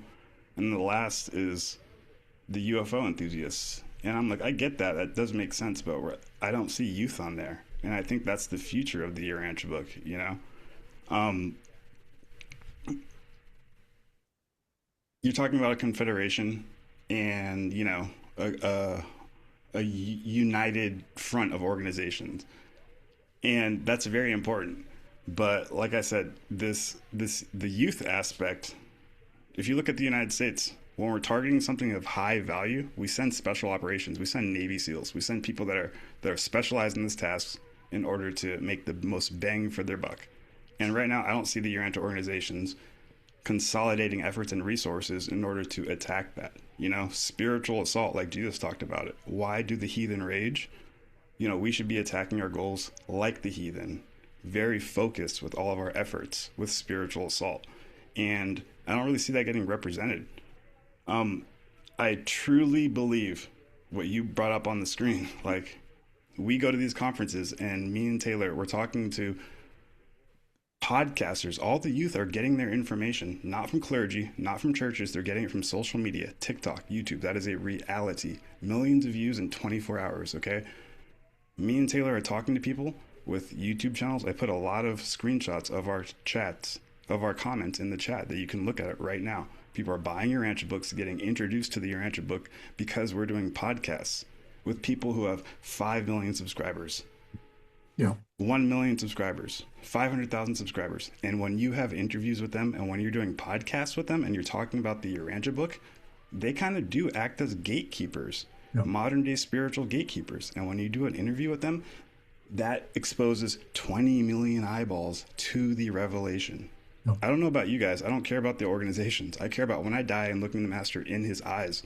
And the last is the UFO enthusiasts. And I'm like, I get that. That does make sense, but I don't see youth on there. And I think that's the future of the Urantia book, you know? You're talking about a confederation and, you know, a united front of organizations. And that's very important. But like I said, the youth aspect, if you look at the United States, when we're targeting something of high value, we send special operations, we send Navy SEALs, we send people that are specialized in this task in order to make the most bang for their buck. And right now, I don't see the Urantia organizations consolidating efforts and resources in order to attack that. You know, spiritual assault, like Jesus talked about it. Why do the heathen rage? You know, we should be attacking our goals like the heathen, very focused with all of our efforts with spiritual assault. And I don't really see that getting represented. I truly believe what you brought up on the screen. Like, we go to these conferences and me and Taylor, we're talking to podcasters. All the youth are getting their information, not from clergy, not from churches. They're getting it from social media, TikTok, YouTube. That is a reality. Millions of views in 24 hours, okay? Me and Taylor are talking to people with YouTube channels. I put a lot of screenshots of our chats, of our comments in the chat that you can look at it right now. People are buying Urantia books, getting introduced to the Urantia book because we're doing podcasts with people who have 5 million subscribers. Yeah. 1 million subscribers, 500,000 subscribers. And when you have interviews with them and when you're doing podcasts with them and you're talking about the Urantia book, they kind of do act as gatekeepers, modern day spiritual gatekeepers. And when you do an interview with them, that exposes 20 million eyeballs to the revelation. I don't know about you guys. I don't care about the organizations. I care about when I die and looking the master in his eyes.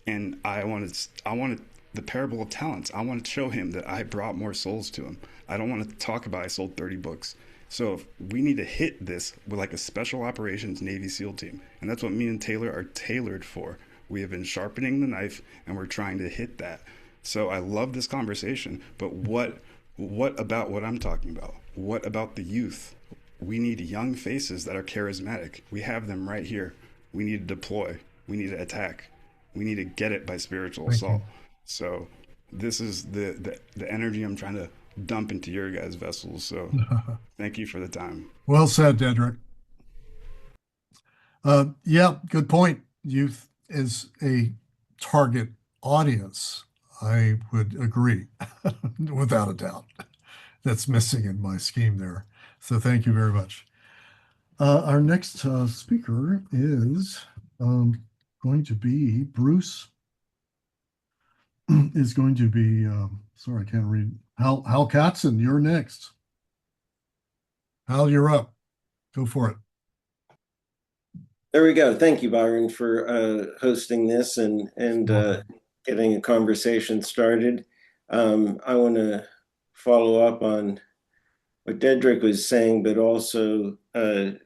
And I wanted the parable of talents. I want to show him that I brought more souls to him. I don't want to talk about I sold 30 books. So if we need to hit this with like a special operations Navy SEAL team. And that's what me and Taylor are tailored for. We have been sharpening the knife and we're trying to hit that. So I love this conversation, but what about what I'm talking about? What about the youth? We need young faces that are charismatic. We have them right here. We need to deploy. We need to attack. We need to get it by spiritual assault. So this is the energy I'm trying to dump into your guys' vessels. So thank you for the time. Well said, Dedrick. Yeah, good point. Youth is a target audience. I would agree, without a doubt. That's missing in my scheme there. So thank you very much. Our next speaker is going to be Bruce. Is going to be sorry, I can't read. Hal Katzen, you're next. Hal, you're up. Go for it. There we go. Thank you, Byron, for hosting this and getting a conversation started. I want to follow up on what Dedrick was saying, but also to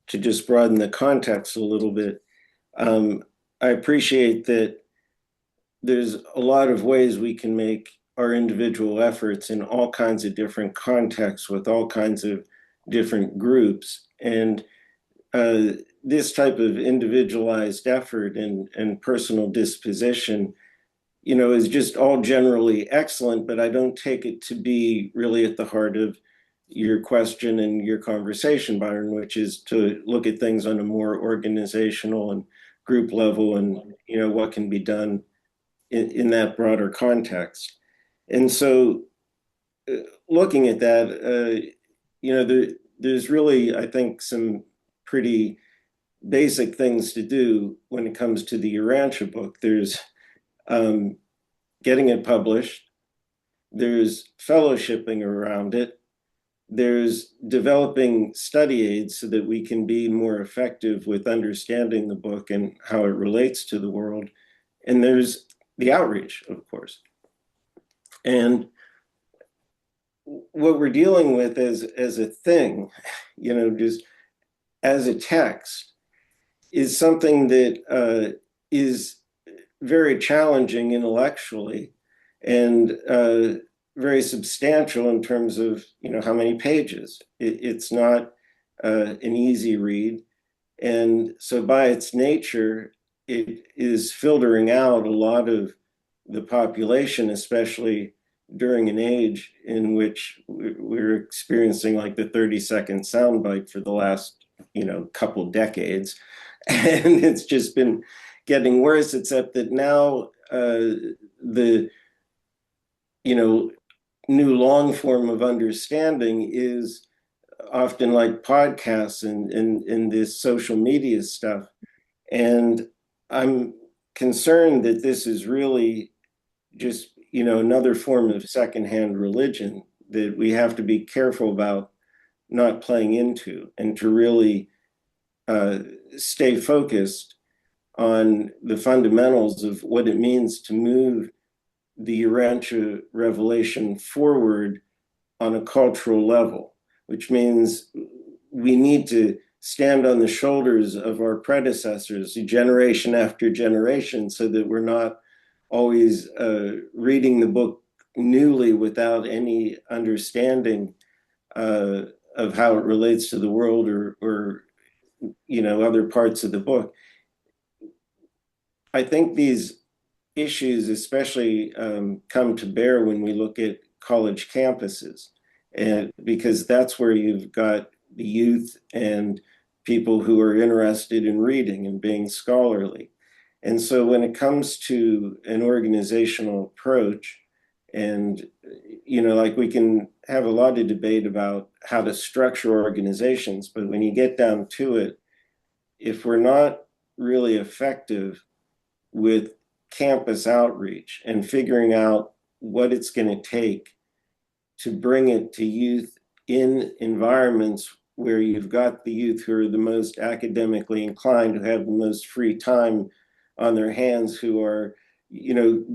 just broaden the context a little bit. I appreciate that there's a lot of ways we can make our individual efforts in all kinds of different contexts with all kinds of different groups. And this type of individualized effort and personal disposition, is just all generally excellent, but I don't take it to be really at the heart of your question and your conversation, Byron, which is to look at things on a more organizational and group level and, what can be done in that broader context. And so looking at that, there's really, I think, some pretty basic things to do when it comes to the Urantia book. There's getting it published, there's fellowshipping around it, there's developing study aids so that we can be more effective with understanding the book and how it relates to the world, and there's the outreach, of course. And what we're dealing with as a thing, just as a text, is something that is very challenging intellectually and very substantial in terms of how many pages. It's not an easy read, and so by its nature, it is filtering out a lot of the population, especially during an age in which we're experiencing like the 30-second soundbite for the last couple decades. And it's just been getting worse, except that now the new long form of understanding is often like podcasts and this social media stuff. And I'm concerned that this is really just another form of secondhand religion that we have to be careful about not playing into, and to really stay focused on the fundamentals of what it means to move the Urantia revelation forward on a cultural level, which means we need to stand on the shoulders of our predecessors, generation after generation, so that we're not always reading the book newly without any understanding of how it relates to the world or other parts of the book. I think these issues especially come to bear when we look at college campuses, and because that's where you've got the youth and people who are interested in reading and being scholarly. And so when it comes to an organizational approach, and like we can have a lot of debate about how to structure organizations, but when you get down to it, if we're not really effective with campus outreach and figuring out what it's going to take to bring it to youth in environments where you've got the youth who are the most academically inclined, who have the most free time on their hands, who are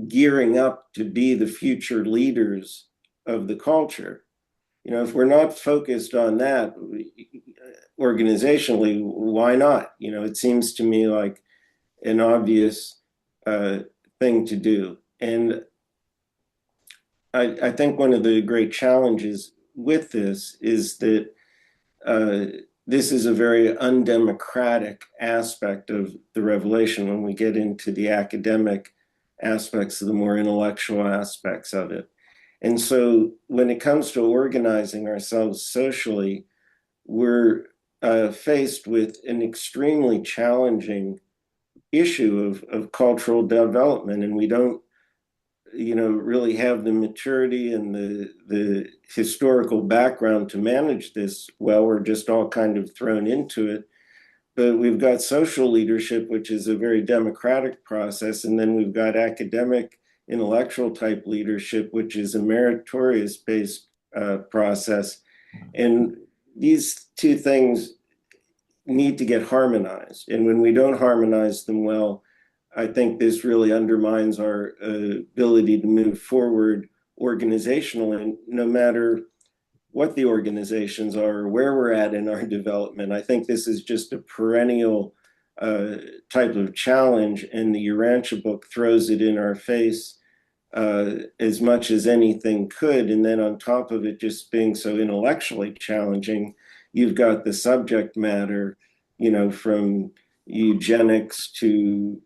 gearing up to be the future leaders of the culture, if we're not focused on that organizationally, why not? It seems to me like an obvious uh, thing to do. And I think one of the great challenges with this is that uh, this is a very undemocratic aspect of the revelation when we get into the academic aspects, of the more intellectual aspects of it. And so when it comes to organizing ourselves socially, we're faced with an extremely challenging issue of cultural development, and we don't really have the maturity and the historical background to manage this well. We're just all kind of thrown into it. But we've got social leadership, which is a very democratic process, and then we've got academic, intellectual type leadership, which is a meritorious based process. And these two things need to get harmonized. And when we don't harmonize them well, I think this really undermines our ability to move forward organizationally, no matter what the organizations are or where we're at in our development. I think this is just a perennial type of challenge, and the Urantia book throws it in our face as much as anything could. And then on top of it just being so intellectually challenging, you've got the subject matter, from eugenics to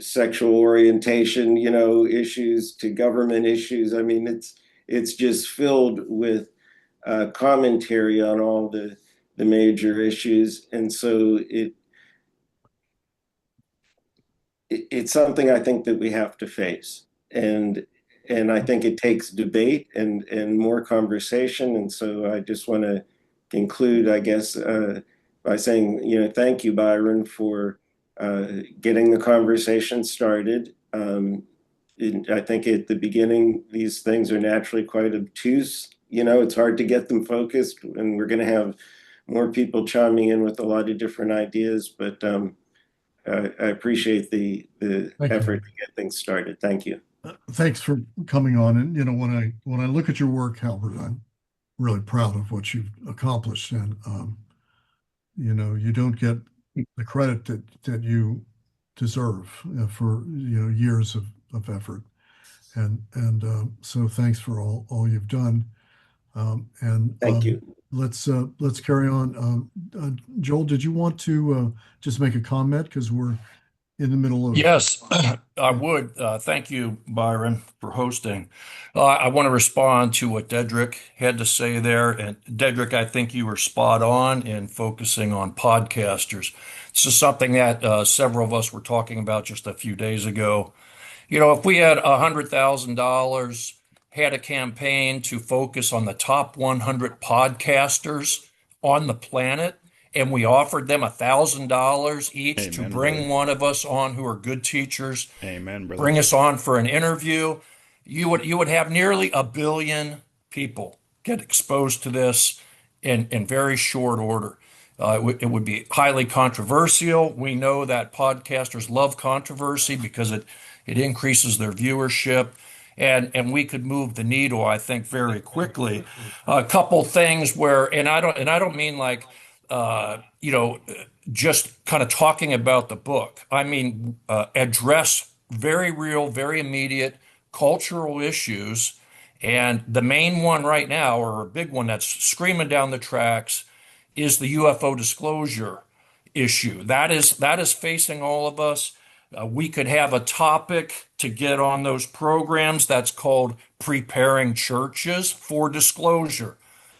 sexual orientation, issues to government issues. I mean, it's just filled with commentary on all the major issues, and so it's something I think that we have to face, and I think it takes debate and more conversation. And so I just want to conclude, I guess, by saying, thank you, Byron, for getting the conversation started. I think at the beginning, these things are naturally quite obtuse. It's hard to get them focused, and we're going to have more people chiming in with a lot of different ideas. But I appreciate the Thank you. effort to get things started. Thank you. Thanks for coming on. And when I look at your work, Halbert, I'm really proud of what you've accomplished. And you don't get the credit that you deserve for years of effort. And so thanks for all you've done. Thank you. Let's carry on. Joel, did you want to just make a comment, because we're in the middle of. Yes, I would. Thank you, Byron, for hosting. I want to respond to what Dedrick had to say there. And Dedrick, I think you were spot on in focusing on podcasters. This is something that several of us were talking about just a few days ago. If we had $100,000, had a campaign to focus on the top 100 podcasters on the planet, and we offered them $1,000 each to Amen, bring brother. one of us on who are good teachers, Amen, brother. bring us on for an interview, you would have nearly 1 billion people get exposed to this in very short order. It would be highly controversial. We know that podcasters love controversy because it increases their viewership, and we could move the needle, I think, very quickly. A couple things where, and I don't mean like just kind of talking about the book. I mean, address very real, very immediate cultural issues. And the main one right now, or a big one that's screaming down the tracks, is the UFO disclosure issue. That is facing all of us. We could have a topic to get on those programs that's called preparing churches for disclosure.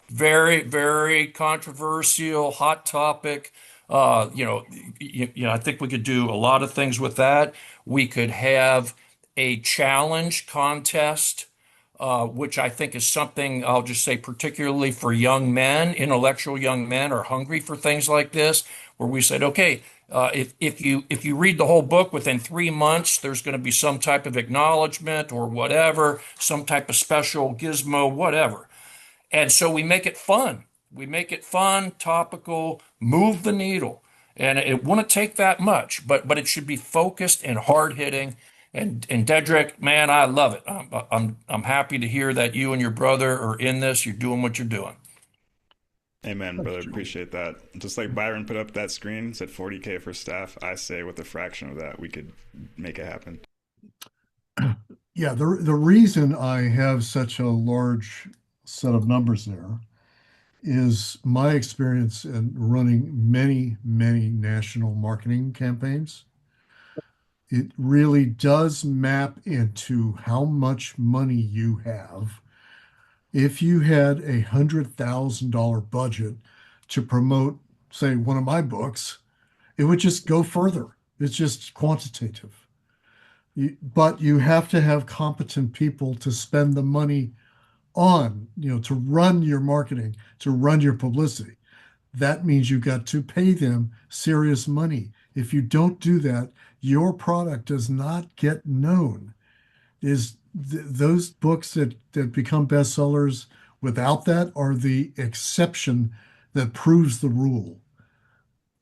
Very, very controversial, hot topic. I think we could do a lot of things with that. We could have a challenge contest, which I think is something, I'll just say, particularly for young men, intellectual young men are hungry for things like this, where we said, okay, if you read the whole book within 3 months, there's going to be some type of acknowledgement or whatever, some type of special gizmo, whatever. And so we make it fun. We make it fun, topical, move the needle. And it wouldn't take that much, but it should be focused and hard hitting. And Dedrick, man, I love it. I'm happy to hear that you and your brother are in this. You're doing what you're doing. Amen, brother. Appreciate that. Just like Byron put up that screen, said 40K for staff. I say with a fraction of that, we could make it happen. Yeah, the reason I have such a large set of numbers there is my experience in running many, many national marketing campaigns. It really does map into how much money you have. If you had $100,000 budget to promote, say, one of my books, it would just go further. It's just quantitative. But you have to have competent people to spend the money on, to run your marketing, to run your publicity. That means you got to pay them serious money. If you don't do that, your product does not get known. Those books that become bestsellers without that are the exception that proves the rule.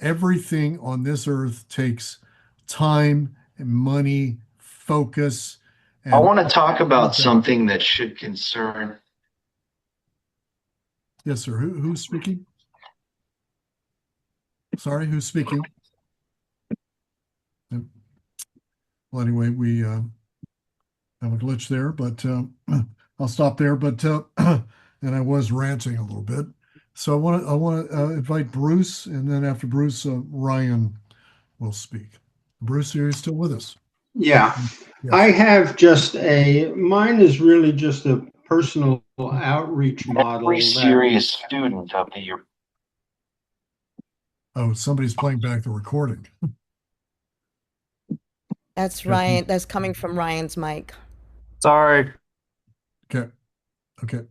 Everything on this earth takes time and money, focus, I and want to talk all about of that. something that should concern. Yes, sir. Who's speaking? Sorry, who's speaking? Well, anyway, we have a glitch there, but I'll stop there. But and I was ranting a little bit, so I want to invite Bruce, and then after Bruce, Ryan will speak. Bruce, are you still with us? Yeah, I Yes. have mine is really just a personal outreach Every model serious student of the Oh, somebody's playing back the recording. That's Okay. Ryan. That's coming from Ryan's mic. Sorry. Okay. Okay.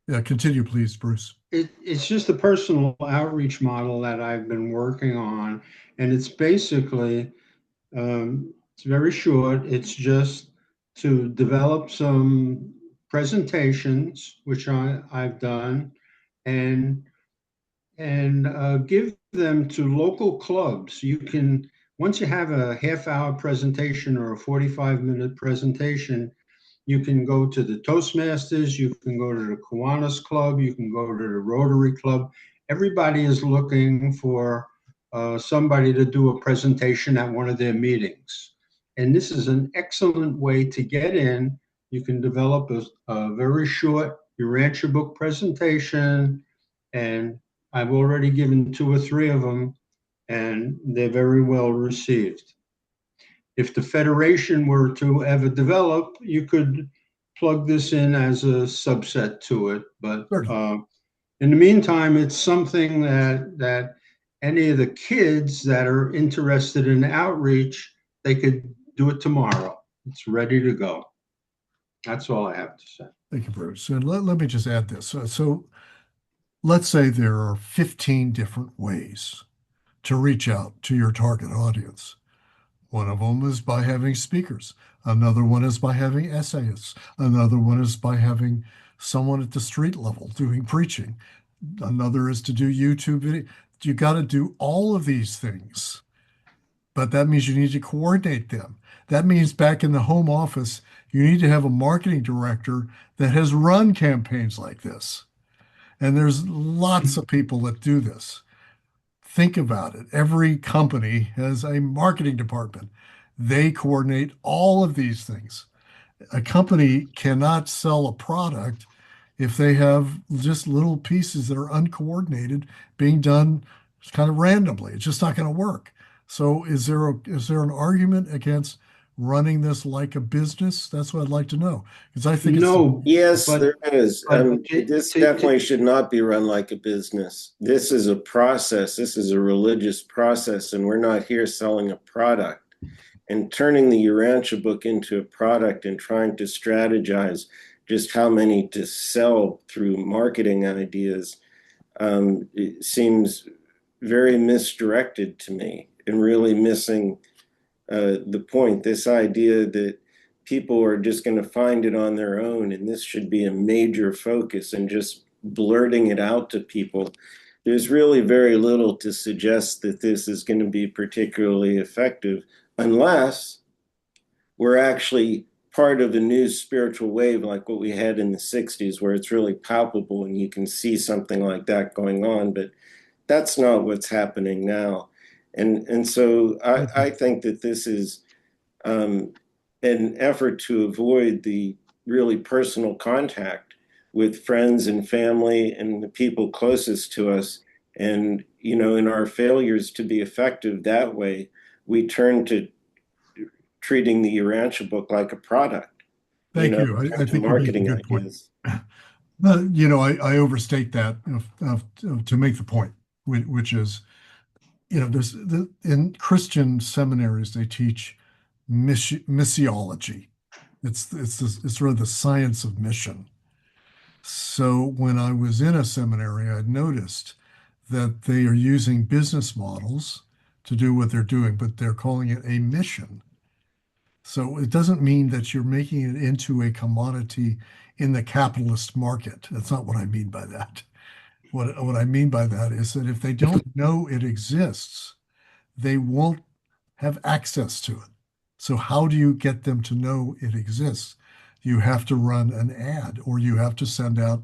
Yeah, continue, please, Bruce. it's just a personal outreach model that I've been working on, and it's basically it's very short. It's just to develop some presentations, which I've done, and give them to local clubs. You can, once you have a half-hour presentation or a 45-minute presentation, you can go to the Toastmasters, you can go to the Kiwanis Club, you can go to the Rotary Club. Everybody is looking for somebody to do a presentation at one of their meetings. And this is an excellent way to get in. You can develop a very short Urantia book presentation, and I've already given 2 or 3 of them, and they're very well received. If the Federation were to ever develop, you could plug this in as a subset to it. But in the meantime, it's something that any of the kids that are interested in outreach, they could do it tomorrow. It's ready to go. That's all I have to say. Thank you, Bruce. And let me just add this. So let's say there are 15 different ways to reach out to your target audience. One of them is by having speakers. Another one is by having essayists. Another one is by having someone at the street level doing preaching. Another is to do YouTube video. You got to do all of these things, but that means you need to coordinate them. That means back in the home office, you need to have a marketing director that has run campaigns like this. And there's lots of people that do this. Think about it. Every company has a marketing department. They coordinate all of these things. A company cannot sell a product if they have just little pieces that are uncoordinated being done kind of randomly. It's just not going to work. So is there an argument against running this like a business? That's what I'd like to know. Because I think No, Yes, but there is. This definitely should not be run like a business. This is a process. This is a religious process, and we're not here selling a product. And turning the Urantia book into a product and trying to strategize just how many to sell through marketing ideas, it seems very misdirected to me and really missing the point. This idea that people are just going to find it on their own, and this should be a major focus, and just blurting it out to people. There's really very little to suggest that this is going to be particularly effective unless we're actually part of a new spiritual wave like what we had in the 60s, where it's really palpable and you can see something like that going on. But that's not what's happening now. And so I think that this is an effort to avoid the really personal contact with friends and family and the people closest to us. And, you know, in our failures to be effective that way, we turn to treating the Urantia book like a product. Thank you. I think you make a good point. You know, I overstate that to make the point, which is, you know, in Christian seminaries they teach missiology. It's really the science of mission. So when I was in a seminary, I noticed that they are using business models to do what they're doing, but they're calling it a mission. So it doesn't mean that you're making it into a commodity in the capitalist market. That's not what I mean by that. What I mean by that is that if they don't know it exists, they won't have access to it. So how do you get them to know it exists? You have to run an ad, or you have to send out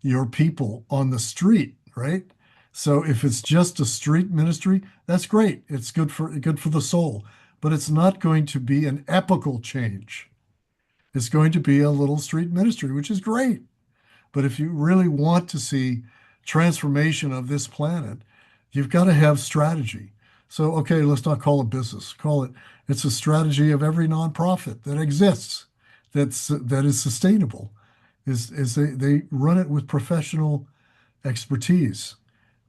your people on the street, right? So if it's just a street ministry, that's great. It's good for the soul, but it's not going to be an epical change. It's going to be a little street ministry, which is great. But if you really want to see transformation of this planet, you've got to have strategy. So, okay, let's not call it business. It's a strategy of every nonprofit that exists, that is sustainable. Is they run it with professional expertise,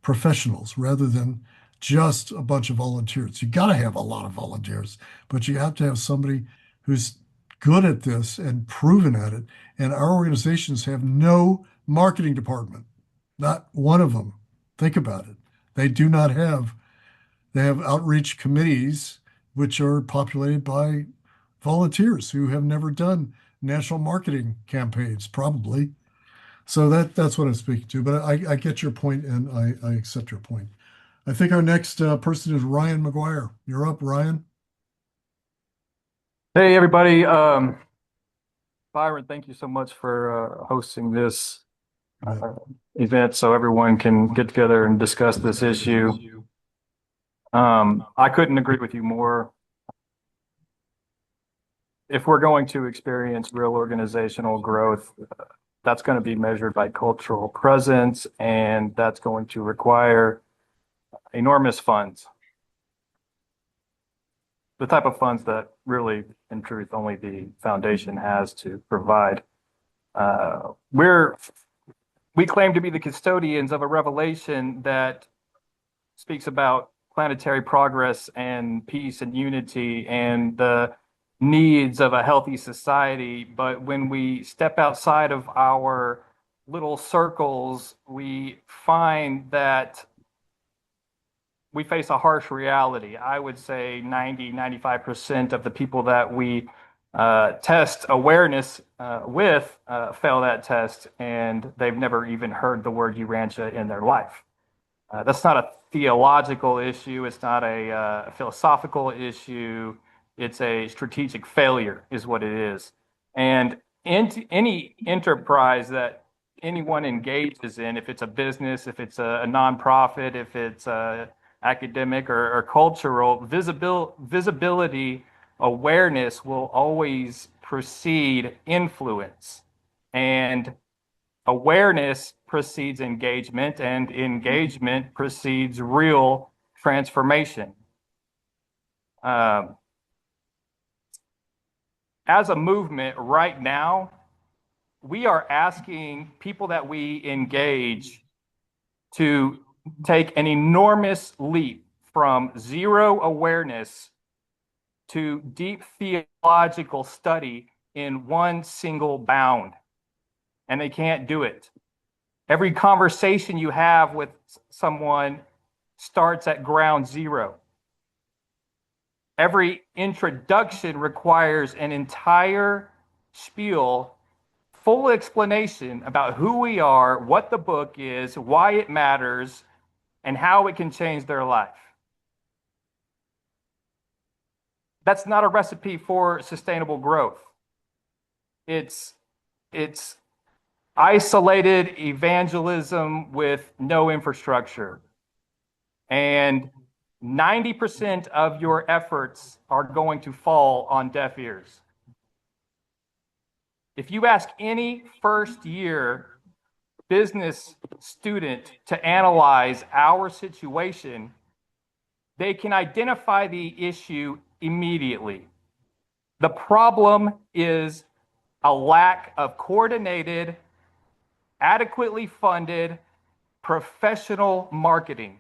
professionals, rather than just a bunch of volunteers. You got to have a lot of volunteers, but you have to have somebody who's good at this and proven at it. And our organizations have no marketing department, not one of them. Think about it. They do not have, they have outreach committees, which are populated by volunteers who have never done national marketing campaigns, probably. So that's what I'm speaking to. But I get your point, and I accept your point. I think our next person is Ryan McGuire. You're up, Ryan. Hey, everybody. Byron, thank you so much for hosting this event so everyone can get together and discuss this issue. I couldn't agree with you more. If we're going to experience real organizational growth, that's going to be measured by cultural presence, and that's going to require enormous funds. The type of funds that really, in truth, only the foundation has to provide. We claim to be the custodians of a revelation that speaks about planetary progress and peace and unity and the needs of a healthy society. But when we step outside of our little circles, we find that we face a harsh reality. I would say 95% of the people that we test awareness with fail that test, and they've never even heard the word Urantia in their life. That's not a theological issue. It's not a philosophical issue. It's a strategic failure is what it is. And any enterprise that anyone engages in, if it's a business, if it's a nonprofit, if it's academic or cultural, visibility, awareness will always precede influence. And awareness precedes engagement, and engagement precedes real transformation. As a movement right now, we are asking people that we engage to take an enormous leap from zero awareness to deep theological study in one single bound. And they can't do it. Every conversation you have with someone starts at ground zero. Every introduction requires an entire spiel, full explanation about who we are, what the book is, why it matters, and how it can change their life. That's not a recipe for sustainable growth. It's isolated evangelism with no infrastructure. And 90% of your efforts are going to fall on deaf ears. If you ask any first year business student to analyze our situation, they can identify the issue immediately. The problem is a lack of coordinated, adequately funded professional marketing.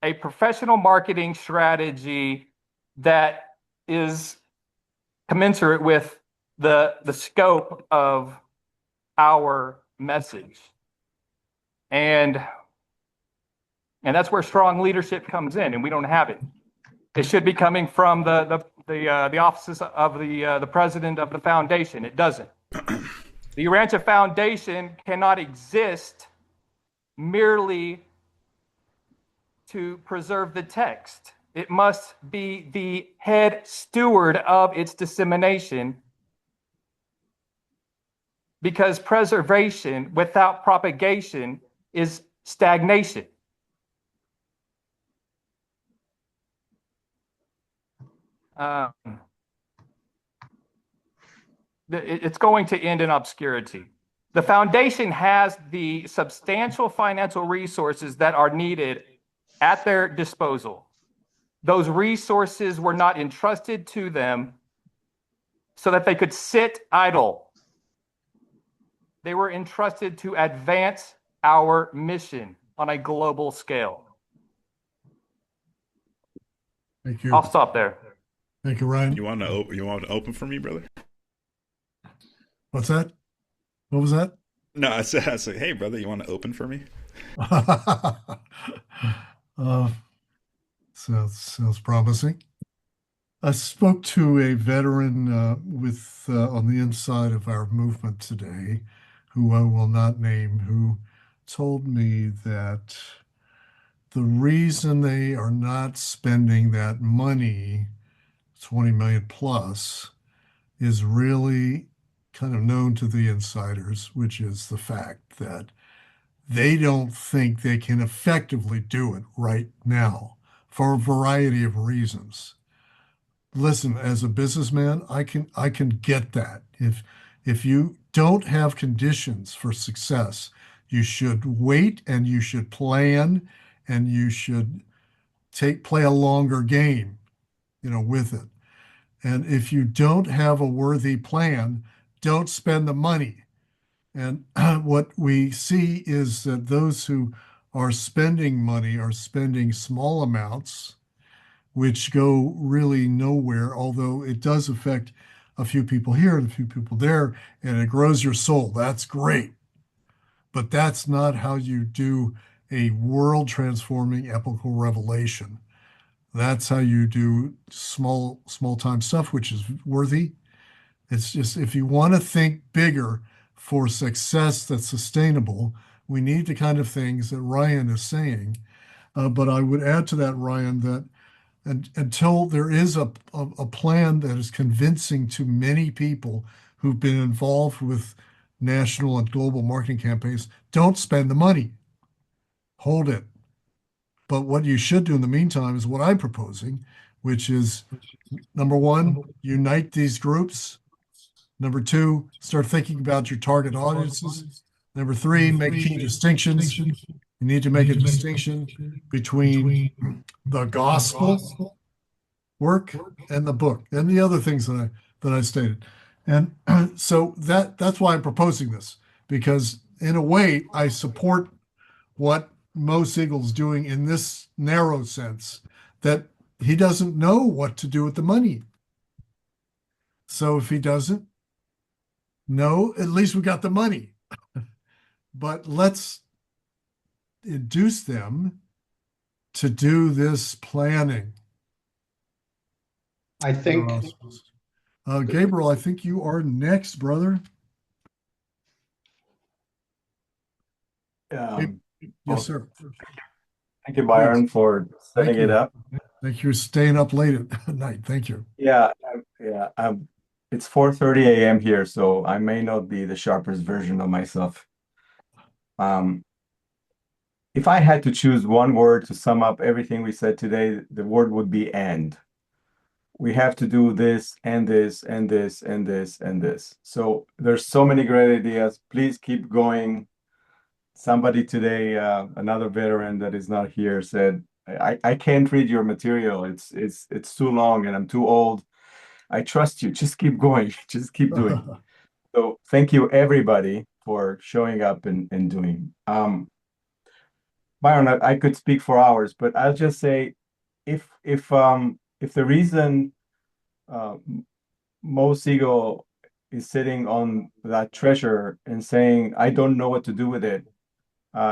A professional marketing strategy that is commensurate with the scope of our message. And that's where strong leadership comes in, and we don't have it. It should be coming from the offices of the president of the foundation. It doesn't. The Urantia Foundation cannot exist merely to preserve the text. It must be the head steward of its dissemination, because preservation without propagation is stagnation. It's going to end in obscurity. The foundation has the substantial financial resources that are needed at their disposal. Those resources were not entrusted to them so that they could sit idle. They were entrusted to advance our mission on a global scale. Thank you. I'll stop there. Thank you, Ryan. You want to open for me, brother? What's that? What was that? No, I said, hey, brother, you want to open for me? Sounds promising. I spoke to a veteran on the inside of our movement today, who I will not name, who told me that the reason they are not spending that money, 20 million plus, is really kind of known to the insiders, which is the fact that they don't think they can effectively do it right now for a variety of reasons. Listen, as a businessman, I can get that. If you don't have conditions for success, you should wait and you should plan and you should play a longer game, with it. And if you don't have a worthy plan, don't spend the money. And what we see is that those who are spending money are spending small amounts, which go really nowhere, although it does affect a few people here and a few people there, and it grows your soul. That's great. But that's not how you do a world transforming epical revelation. That's how you do small time stuff, which is worthy. It's just, if you want to think bigger for success that's sustainable, we need the kind of things that Ryan is saying. But I would add to that, Ryan, that until there is a plan that is convincing to many people who've been involved with national and global marketing campaigns, don't spend the money. Hold it. But what you should do in the meantime is what I'm proposing, which is, number one, unite these groups. Number two, start thinking about your target audiences. Number three, make key distinctions. You need to make a distinction between the gospel work and the book and the other things that I stated. And so that's why I'm proposing this, because in a way I support what Mo Siegel's doing in this narrow sense, that he doesn't know what to do with the money. So if he doesn't know, at least we got the money. But let's induce them to do this planning. I think, Gabriel, I think you are next, brother. Yes, sir. Thank you, Byron, for setting Thank it you. up. Thank you for staying up late at night. Thank you. Yeah, yeah. It's 4:30 a.m. here, so I may not be the sharpest version of myself. Um, if I had to choose one word to sum up everything we said today, the word would be "and." We have to do this and this and this and this and this. So there's so many great ideas. Please keep going. Somebody today, another veteran that is not here, said, I can't read your material. It's too long and I'm too old. I trust you. Just keep going. Just keep doing. So thank you everybody for showing up and doing. Byron, I could speak for hours, but I'll just say if the reason uh, Mo Siegel is sitting on that treasure and saying, I don't know what to do with it,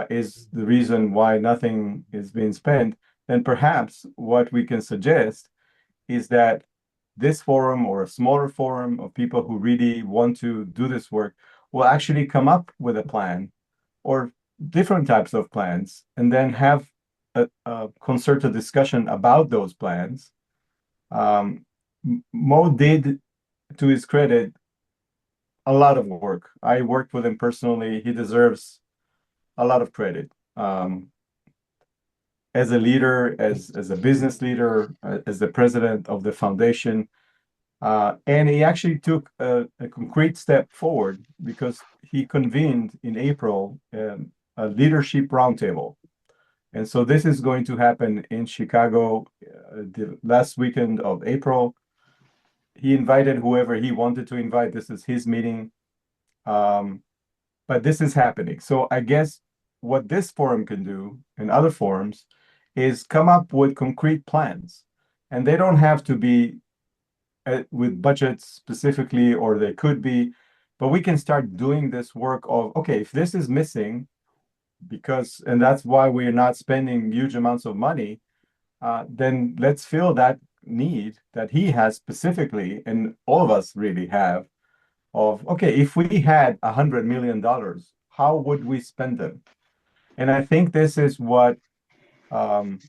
is the reason why nothing is being spent, then perhaps what we can suggest is that this forum or a smaller forum of people who really want to do this work will actually come up with a plan or different types of plans and then have a concerted discussion about those plans. Mo did, to his credit, a lot of work. I worked with him personally. He deserves a lot of credit. As a leader, as a business leader, as the president of the foundation. And he actually took a concrete step forward because he convened in April a leadership roundtable. And so this is going to happen in Chicago the last weekend of April. He invited whoever he wanted to invite. This is his meeting. But this is happening. So I guess what this forum can do and other forums is come up with concrete plans. And they don't have to be with budgets specifically, or they could be, but we can start doing this work of, okay, if this is missing, because, and that's why we're not spending huge amounts of money, then let's fill that need that he has specifically, and all of us really have, of, okay, if we had $100 million, how would we spend them? And I think this is what I'm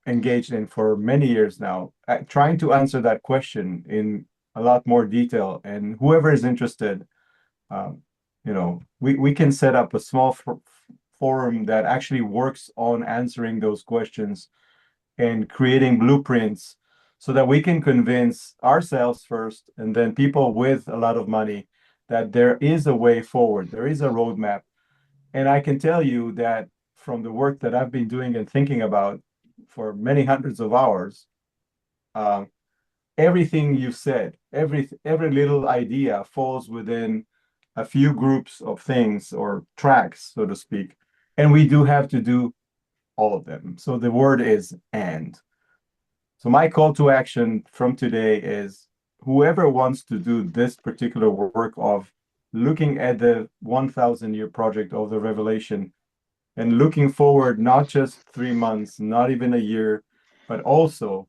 engaged in for many years now, trying to answer that question in a lot more detail. And whoever is interested, we can set up a small forum that actually works on answering those questions and creating blueprints so that we can convince ourselves first and then people with a lot of money that there is a way forward, there is a roadmap. And I can tell you that from the work that I've been doing and thinking about for many hundreds of hours, everything you said, every little idea falls within a few groups of things or tracks, so to speak. And we do have to do all of them. So the word is "and." So my call to action from today is whoever wants to do this particular work of looking at the 1,000-year project of the Revelation and looking forward not just 3 months, not even a year, but also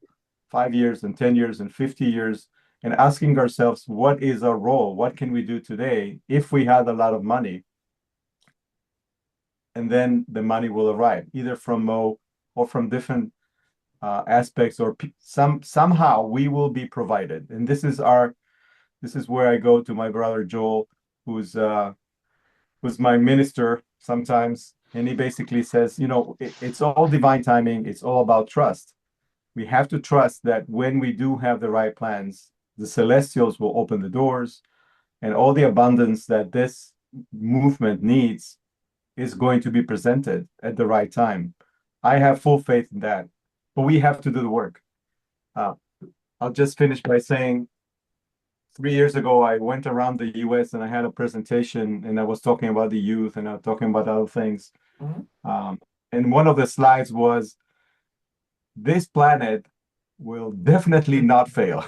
5 years and 10 years and 50 years, and asking ourselves, what is our role? What can we do today if we had a lot of money? And then the money will arrive, either from Mo or from different aspects, or somehow we will be provided. And this is where I go to my brother Joel, who's my minister sometimes, and he basically says, it's all divine timing. It's all about trust. We have to trust that when we do have the right plans, the celestials will open the doors, and all the abundance that this movement needs is going to be presented at the right time. I have full faith in that, but we have to do the work. I'll just finish by saying 3 years ago, I went around the US and I had a presentation, and I was talking about the youth and I was talking about other things. And one of the slides was, this planet will definitely not fail.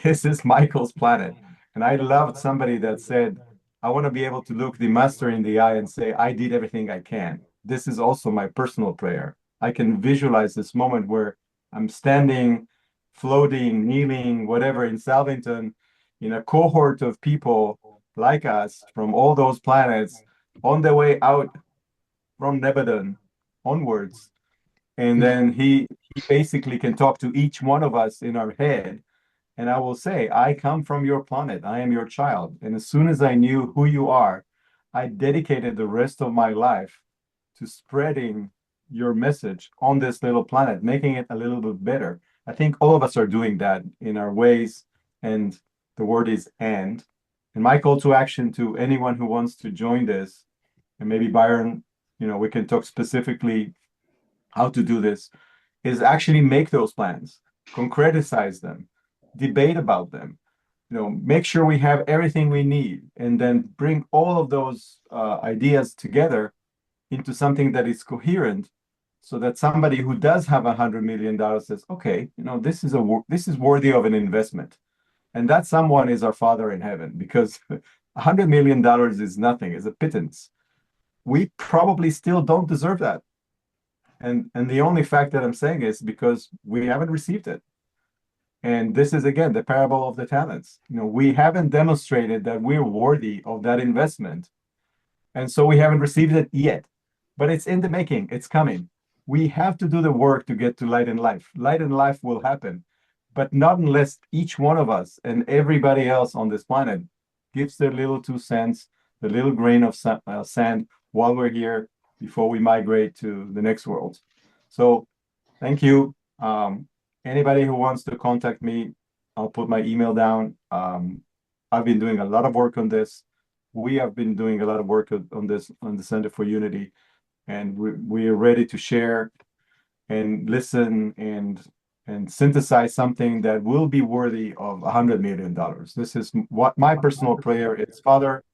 This is Michael's planet. And I loved somebody that said, I want to be able to look the master in the eye and say, I did everything I can. This is also my personal prayer. I can visualize this moment where I'm standing, floating, kneeling, whatever, in Salvington, in a cohort of people like us from all those planets on their way out from Nebadon onwards. And then he basically can talk to each one of us in our head. And I will say, I come from your planet. I am your child. And as soon as I knew who you are, I dedicated the rest of my life to spreading your message on this little planet, making it a little bit better. I think all of us are doing that in our ways. And the word is and. And my call to action to anyone who wants to join this, and maybe Byron, we can talk specifically how to do this, is actually make those plans, concretize them, debate about them, make sure we have everything we need, and then bring all of those ideas together into something that is coherent, so that somebody who does have $100 million says, okay, this is worthy of an investment. And that someone is our Father in heaven, because $100 million is nothing, is a pittance. We probably still don't deserve that. And the only fact that I'm saying is because we haven't received it. And this is, again, the parable of the talents. We haven't demonstrated that we're worthy of that investment. And so we haven't received it yet. But it's in the making. It's coming. We have to do the work to get to light and life. Light and life will happen, but not unless each one of us and everybody else on this planet gives their little 2 cents, the little grain of sand while we're here, before we migrate to the next world. So thank you. Anybody who wants to contact me, I'll put my email down. I've been doing a lot of work on this. We have been doing a lot of work on this on the Center for Unity, and we are ready to share and listen and synthesize something that will be worthy of $100 million. This is what my personal prayer is. Father,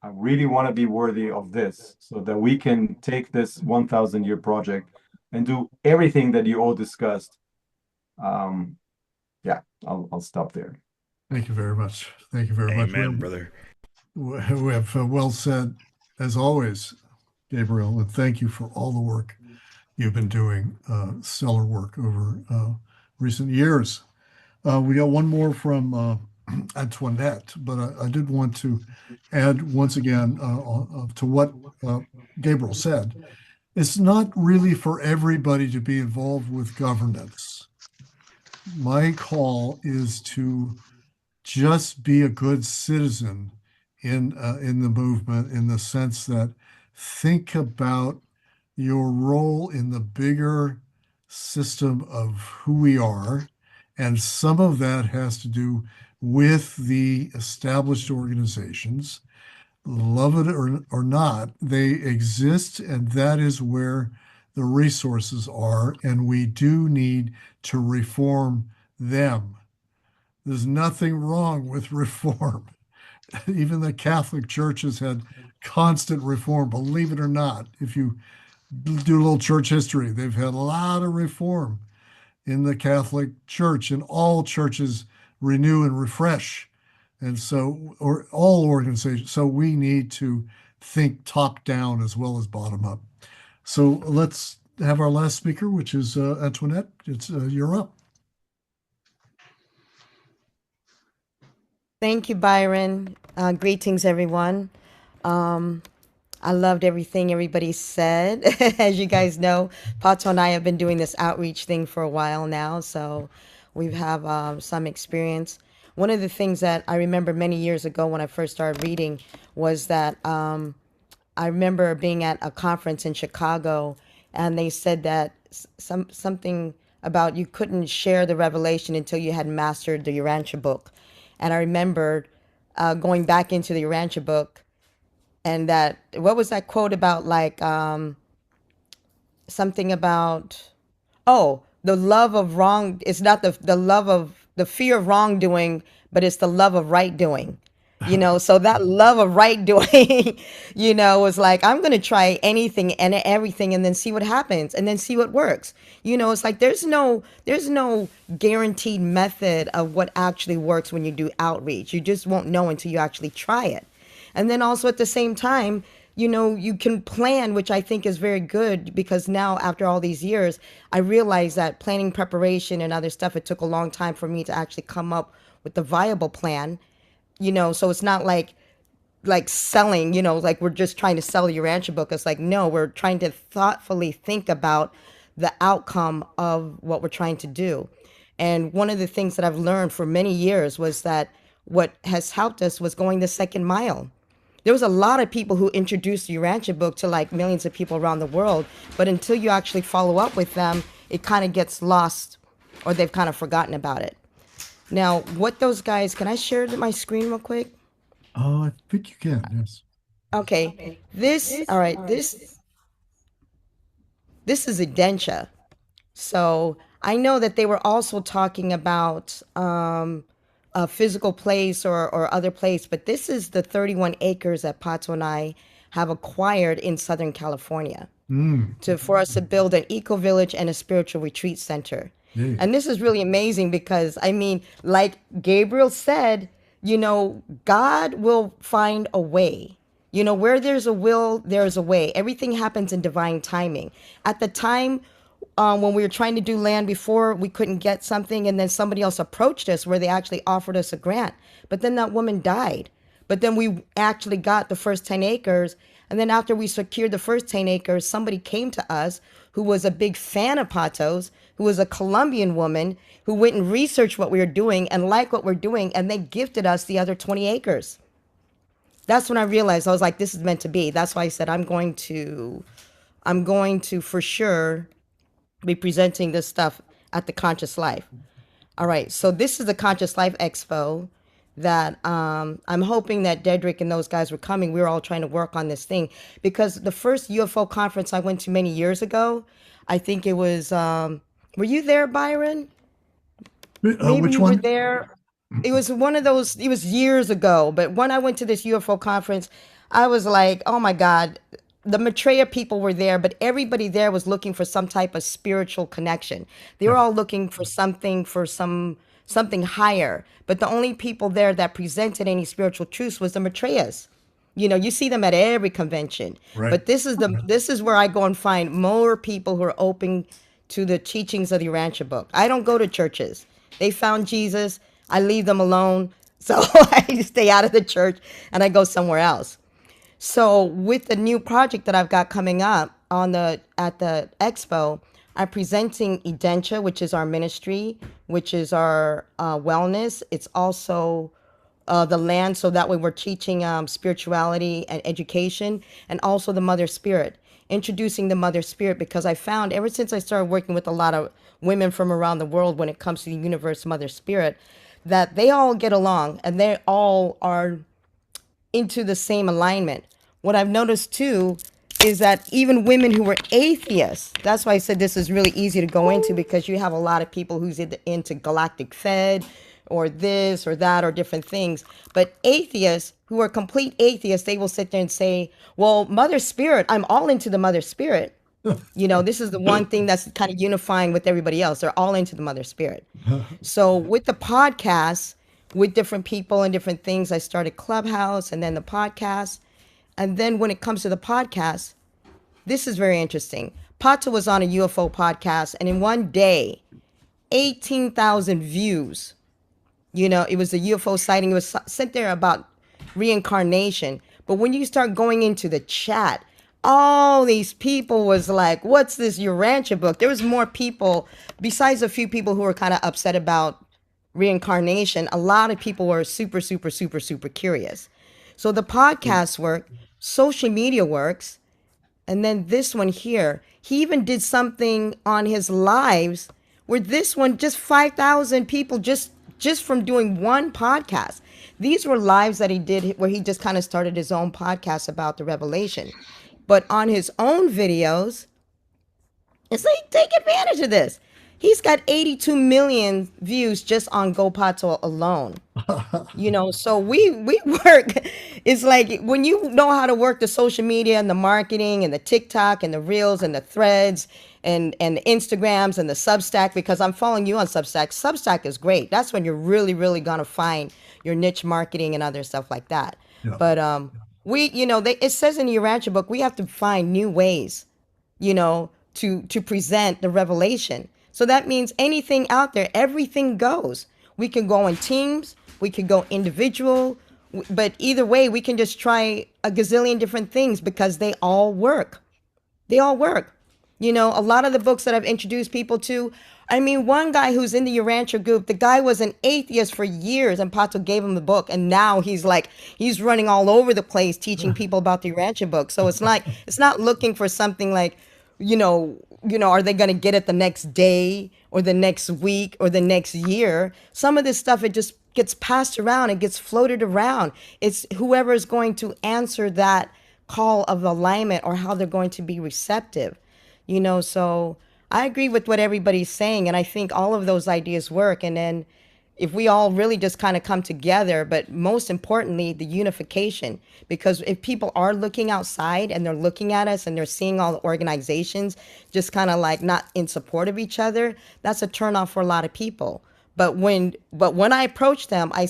I really want to be worthy of this, so that we can take this 1,000-year project and do everything that you all discussed. Yeah, I'll stop there. Thank you very much. Thank you very much. Amen, brother. We have well said, as always, Gabriel, and thank you for all the work you've been doing, stellar work over recent years. We got one more from Antoinette, but I did want to add once again to what Gabriel said. It's not really for everybody to be involved with governance. My call is to just be a good citizen in the movement, in the sense that think about your role in the bigger system of who we are. And some of that has to do with the established organizations. Love it or not, they exist, and that is where the resources are, and we do need to reform them. There's nothing wrong with reform. Even the Catholic Church has had constant reform, believe it or not. If you do a little church history, they've had a lot of reform in the Catholic Church, and all churches renew and refresh. And so, or all organizations. So we need to think top down as well as bottom up. So let's have our last speaker, which is Antoinette. You're up. Thank you, Byron. Greetings, everyone. I loved everything everybody said. As you guys know, Pato and I have been doing this outreach thing for a while now, so we have some experience. One of the things that I remember many years ago when I first started reading was that I remember being at a conference in Chicago, and they said that something about you couldn't share the revelation until you had mastered the Urantia book. And I remembered going back into the Urantia book, and that, what was that quote about, like something about, oh, the love of wrong, it's not the love of the fear of wrongdoing, but it's the love of right doing. So that love of right doing, was like, I'm going to try anything and everything and then see what happens and then see what works. It's like there's no guaranteed method of what actually works when you do outreach. You just won't know until you actually try it. And then also at the same time, you can plan, which I think is very good, because now after all these years, I realize that planning, preparation, and other stuff, it took a long time for me to actually come up with the viable plan. So it's not like selling, like we're just trying to sell your Rancher book. It's like, no, we're trying to thoughtfully think about the outcome of what we're trying to do. And one of the things that I've learned for many years was that what has helped us was going the second mile. There was a lot of people who introduced the Urantia book to like millions of people around the world, but until you actually follow up with them, it kind of gets lost or they've kind of forgotten about it. Now, what those guys, can I share my screen real quick? Oh, I think you can, yes. Okay, all right, this is Urantia. So I know that they were also talking about a physical place or other place, but this is the 31 acres that Pato and I have acquired in Southern California for us to build an eco village and a spiritual retreat center. Hey. And this is really amazing because, I mean, like Gabriel said, God will find a way. Where there's a will, there's a way. Everything happens in divine timing. At the time, when we were trying to do land before, we couldn't get something, and then somebody else approached us where they actually offered us a grant. But then that woman died. But then we actually got the first 10 acres. And then after we secured the first 10 acres, somebody came to us who was a big fan of Patos, who was a Colombian woman who went and researched what we were doing and liked what we're doing, and they gifted us the other 20 acres. That's when I realized, I was like, this is meant to be. That's why I said I'm going to for sure be presenting this stuff at the Conscious Life. All right, so this is the Conscious Life Expo that I'm hoping that Dedrick and those guys were coming. We were all trying to work on this thing because the first UFO conference I went to many years ago, I think it was, were you there, Byron? Maybe Which you were one? there. It was one of those, it was years ago, but when I went to this UFO conference, I was like, oh my God, the Maitreya people were there, but everybody there was looking for some type of spiritual connection. They were all looking for something higher. But the only people there that presented any spiritual truths was the Maitreya's. You see them at every convention. Right. But this is where I go and find more people who are open to the teachings of the Urantia book. I don't go to churches. They found Jesus. I leave them alone. So I stay out of the church and I go somewhere else. So with the new project that I've got coming up at the expo, I'm presenting Urantia, which is our ministry, which is our wellness. It's also the land, so that way we're teaching spirituality and education, and also the Mother Spirit, introducing the Mother Spirit, because I found ever since I started working with a lot of women from around the world when it comes to the universe Mother Spirit, that they all get along and they all are into the same alignment. What I've noticed too is that even women who were atheists, that's why I said this is really easy to go into, because you have a lot of people who's into galactic fed or this or that or different things. But atheists who are complete atheists, they will sit there and say, well, Mother Spirit, I'm all into the Mother Spirit. This is the one thing that's kind of unifying with everybody else. They're all into the Mother Spirit. So with the podcast, with different people and different things, I started Clubhouse and then the podcast. And then when it comes to the podcast, this is very interesting. Pato was on a UFO podcast, and in one day, 18,000 views. It was a UFO sighting. It was sent there about reincarnation. But when you start going into the chat, all these people was like, what's this Urantia book? There was more people, besides a few people who were kind of upset about reincarnation. A lot of people were super, super, super, super curious. So the podcast work, social media works, and then this one here, he even did something on his lives where this one, just 5,000 people just from doing one podcast. These were lives that he did where he just kind of started his own podcast about the revelation. But on his own videos, it's like, take advantage of this. He's got 82 million views just on GoPato alone. So we work. It's like when you know how to work the social media and the marketing and the TikTok and the Reels and the Threads and the Instagrams and the Substack, because I'm following you on Substack. Substack is great. That's when you're really, really going to find your niche marketing and other stuff like that. Yeah. But it says in the Urantia book, we have to find new ways, to present the revelation. So that means anything out there, everything goes. We can go in teams, we can go individual, but either way, we can just try a gazillion different things because they all work. They all work. You know, a lot of the books that I've introduced people to, I mean, one guy who's in the Urantia group, the guy was an atheist for years, and Pato gave him the book, and now he's running all over the place teaching people about the Urantia book. So it's like, it's not looking for something like, are they going to get it the next day or the next week or the next year? Some of this stuff, it just gets passed around, it gets floated around. It's whoever is going to answer that call of alignment or how they're going to be receptive. So I agree with what everybody's saying, and I think all of those ideas work. And then if we all really just kind of come together, but most importantly, the unification, because if people are looking outside and they're looking at us and they're seeing all the organizations just kind of like not in support of each other, that's a turnoff for a lot of people. But when I approach them, I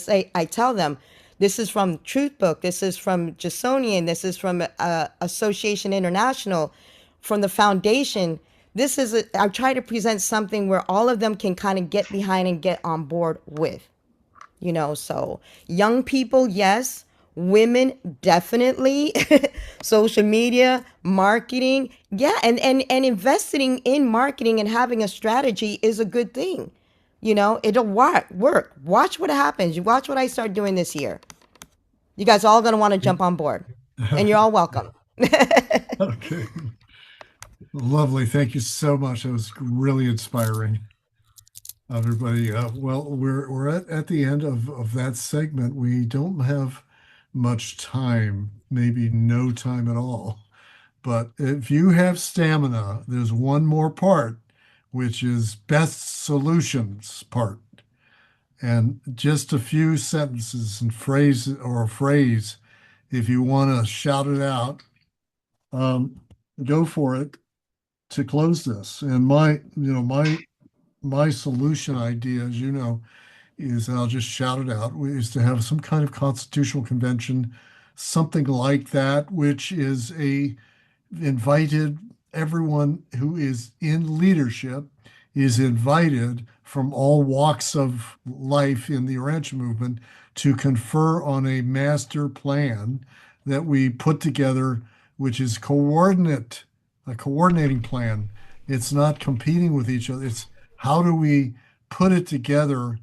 tell them, this is from Truth Book, this is from Jasonian, this is from Association International, from the foundation. I try to present something where all of them can kind of get behind and get on board with. So young people, yes. Women, definitely. Social media, marketing. Yeah, and investing in marketing and having a strategy is a good thing. It'll work. Watch what happens. You watch what I start doing this year. You guys are all going to want to jump on board. And you're all welcome. Okay. Lovely. Thank you so much. That was really inspiring. Everybody, well, we're at the end of that segment. We don't have much time, maybe no time at all. But if you have stamina, there's one more part, which is best solutions part. And just a few sentences and phrases or a phrase, if you want to shout it out, go for it to close this. And my solution idea, as you know, is, and I'll just shout it out, is to have some kind of constitutional convention, something like that, which is invited, everyone who is in leadership is invited from all walks of life in the Urantia movement to confer on a master plan that we put together, which is a coordinating plan. It's not competing with each other. It's how do we put it together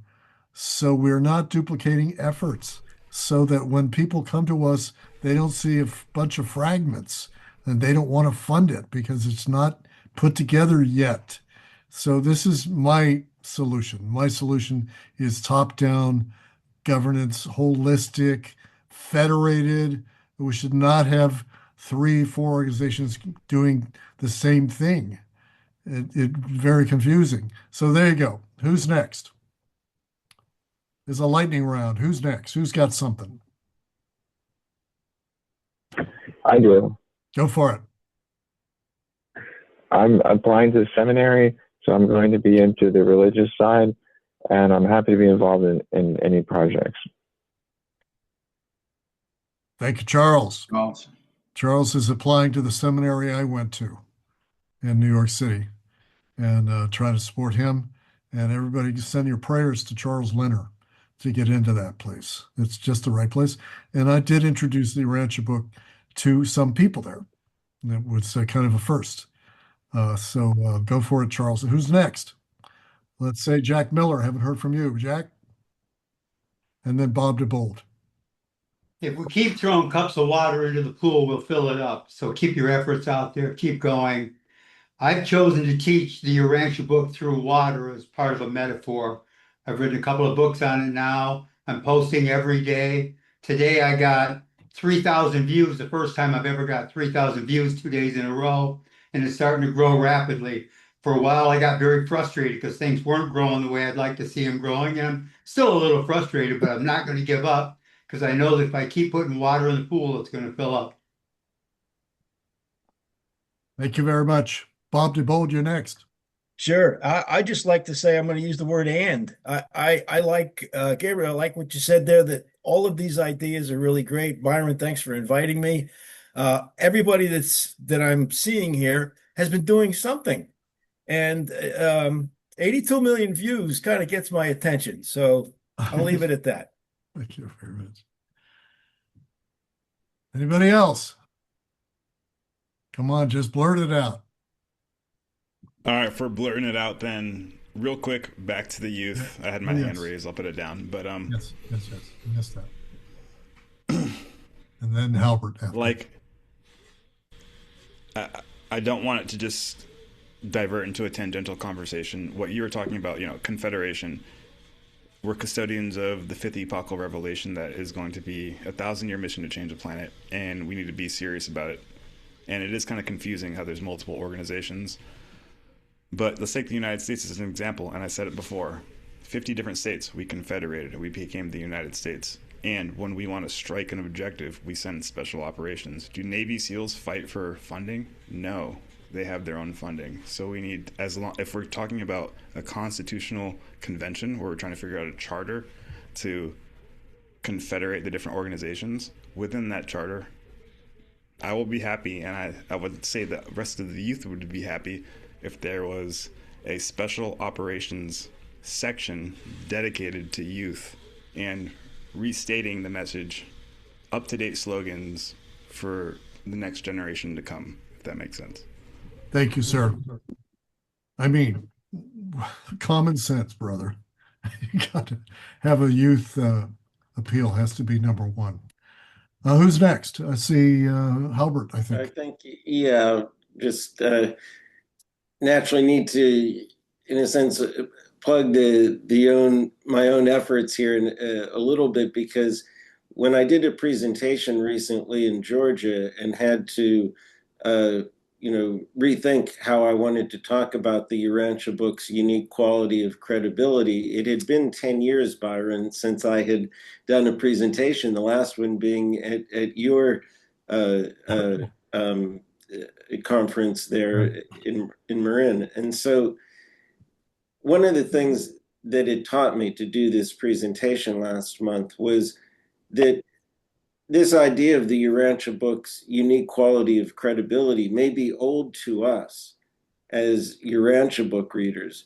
so we're not duplicating efforts, so that when people come to us, they don't see a bunch of fragments and they don't want to fund it because it's not put together yet. So this is my solution. My solution is top-down governance, holistic, federated. We should not have 3, 4 organizations doing the same thing. It very confusing. So there you go. Who's next? There's a lightning round. Who's next? Who's got something? I do. Go for it. I'm applying to the seminary, so I'm going to be into the religious side, and I'm happy to be involved in any projects. Thank you, Charles. Charles. Charles is applying to the seminary I went to in New York City, and trying to support him. And everybody send your prayers to Charles Linner to get into that place. It's just the right place. And I did introduce the Urantia book to some people there. That was kind of a first. So go for it, Charles. Who's next? Let's say Jack Miller. Haven't heard from you, Jack. And then Bob DeBold. If we keep throwing cups of water into the pool, we'll fill it up. So keep your efforts out there, keep going. I've chosen to teach the Urantia book through water as part of a metaphor. I've written a couple of books on it now. I'm posting every day. Today I got 3,000 views, the first time I've ever got 3,000 views 2 days in a row, and it's starting to grow rapidly. For a while, I got very frustrated because things weren't growing the way I'd like to see them growing, and I'm still a little frustrated, but I'm not going to give up because I know that if I keep putting water in the pool, it's going to fill up. Thank you very much. Bob DeBold, you're next. Sure. I just like to say I'm going to use the word and. I like, Gabriel, I like what you said there, that all of these ideas are really great. Byron, thanks for inviting me. Everybody that I'm seeing here has been doing something. And 82 million views kind of gets my attention. So I'll leave it at that. Thank you very much. Anybody else? Come on, just blurt it out. All right, for blurting it out, then real quick, back to the youth. I had my hand Yes. raised. I'll put it down. But Yes. I missed that. And then Halbert after. like, I don't want it to just divert into a tangential conversation. What you were talking about, confederation. We're custodians of the fifth epochal revelation that is going to be a 1,000-year mission to change the planet, and we need to be serious about it. And it is kind of confusing how there's multiple organizations. But let's take the United States as an example, and I said it before. 50 different states, we confederated, we became the United States. And when we want to strike an objective, we send special operations. Do Navy SEALs fight for funding? No, they have their own funding. So we need, if we're talking about a constitutional convention where we're trying to figure out a charter to confederate the different organizations, within that charter, I will be happy, and I would say the rest of the youth would be happy if there was a special operations section dedicated to youth and restating the message, up-to-date slogans for the next generation to come, if that makes sense. Thank you, sir. I mean, common sense, brother. You got to have a youth appeal has to be number one. Who's next? I see Halbert, I think. Just naturally need to, in a sense, plug my own efforts here a little bit, because when I did a presentation recently in Georgia and had to rethink how I wanted to talk about the Urantia book's unique quality of credibility, it had been 10 years, Byron, since I had done a presentation, the last one being at your conference there in Marin. And so one of the things that it taught me to do this presentation last month was that this idea of the Urantia book's unique quality of credibility may be old to us as Urantia book readers,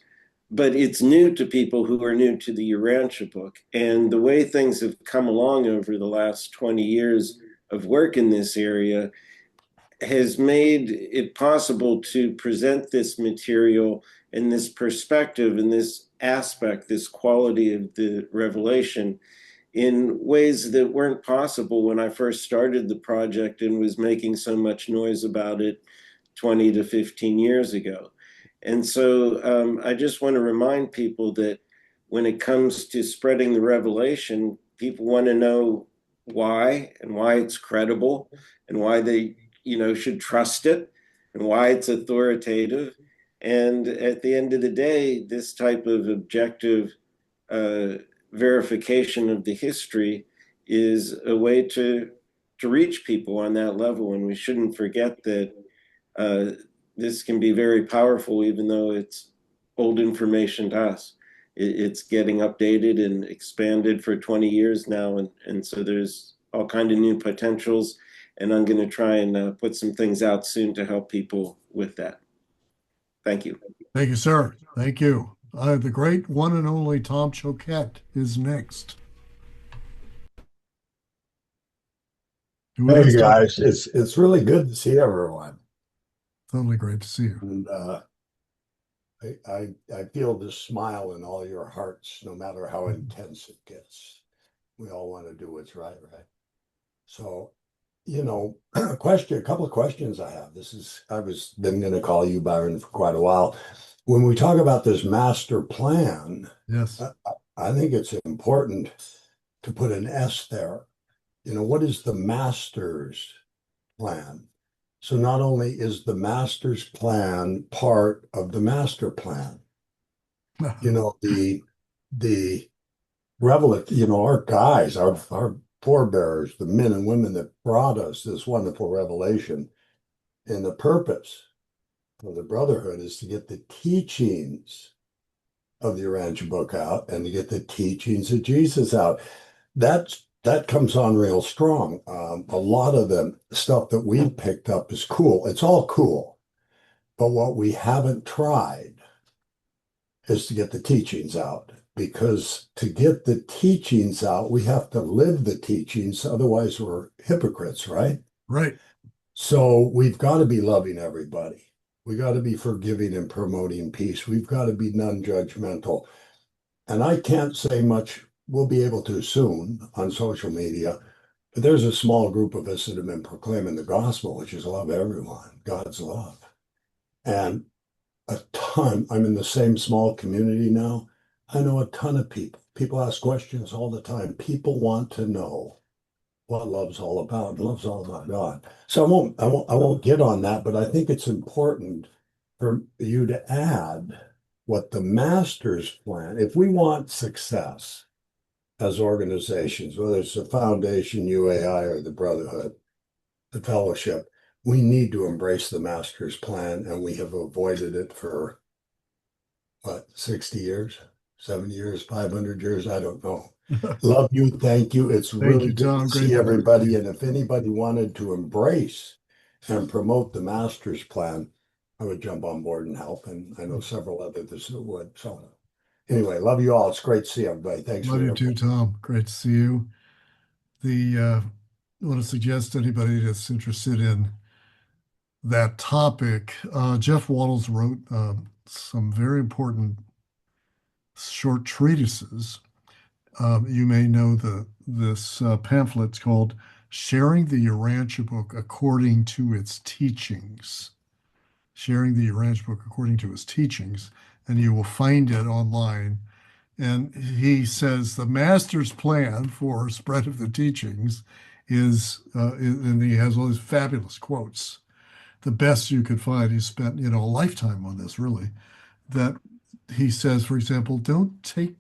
but it's new to people who are new to the Urantia book. And the way things have come along over the last 20 years of work in this area has made it possible to present this material and this perspective and this aspect, this quality of the revelation in ways that weren't possible when I first started the project and was making so much noise about it 20 to 15 years ago. And so I just want to remind people that when it comes to spreading the revelation, people want to know why and why it's credible and why they should trust it and why it's authoritative. And at the end of the day, this type of objective verification of the history is a way to reach people on that level. And we shouldn't forget that this can be very powerful, even though it's old information to us. It's getting updated and expanded for 20 years now. And so there's all kinds of new potentials. And I'm going to try and put some things out soon to help people with that. Thank you. Thank you, sir. Thank you. The great one and only Tom Choquette is next. Hey guys, it's really good to see everyone. Totally great to see you. And I feel this smile in all your hearts, no matter how intense it gets. We all want to do what's right? So, a couple of questions I have. Been going to call you Byron for quite a while. When we talk about this master plan, yes, I think it's important to put an S there. What is the master's plan? So not only is the master's plan part of the master plan, the our guys, our forebearers, the men and women that brought us this wonderful revelation, and the purpose of the brotherhood is to get the teachings of the Urantia book out and to get the teachings of Jesus out. That comes on real strong. A lot of the stuff that we've picked up is cool. It's all cool. But what we haven't tried is to get the teachings out, because to get the teachings out, we have to live the teachings. Otherwise, we're hypocrites, right? Right. So we've got to be loving everybody. We got to be forgiving and promoting peace. We've got to be non-judgmental. And I can't say much. We'll be able to soon on social media. But there's a small group of us that have been proclaiming the gospel, which is love everyone, God's love. And a ton, I'm in the same small community now. I know a ton of people. People ask questions all the time. People want to know what love's all about. Love's all about God. So I won't get on that, but I think it's important for you to add what the master's plan, if we want success as organizations, whether it's the foundation, UAI, or the Brotherhood, the fellowship, we need to embrace the master's plan, and we have avoided it for what, 60 years, 70 years, 500 years, I don't know. Love you, thank you. It's Thank really you, good Tom. to Great see to talk to everybody. you. And if anybody wanted to embrace and promote the master's plan, I would jump on board and help. And I know several others that would. So anyway, love you all. It's great to see everybody. Thanks Love for you your too, Tom. Great to see you. I want to suggest to anybody that's interested in that topic, Jeff Wattles wrote some very important short treatises. You may know this pamphlet's called "Sharing the Urantia Book According to Its Teachings." Sharing the Urantia Book according to its teachings, and you will find it online. And he says the master's plan for spread of the teachings and he has all these fabulous quotes. The best you could find. He spent, a lifetime on this, really. That he says, for example, don't take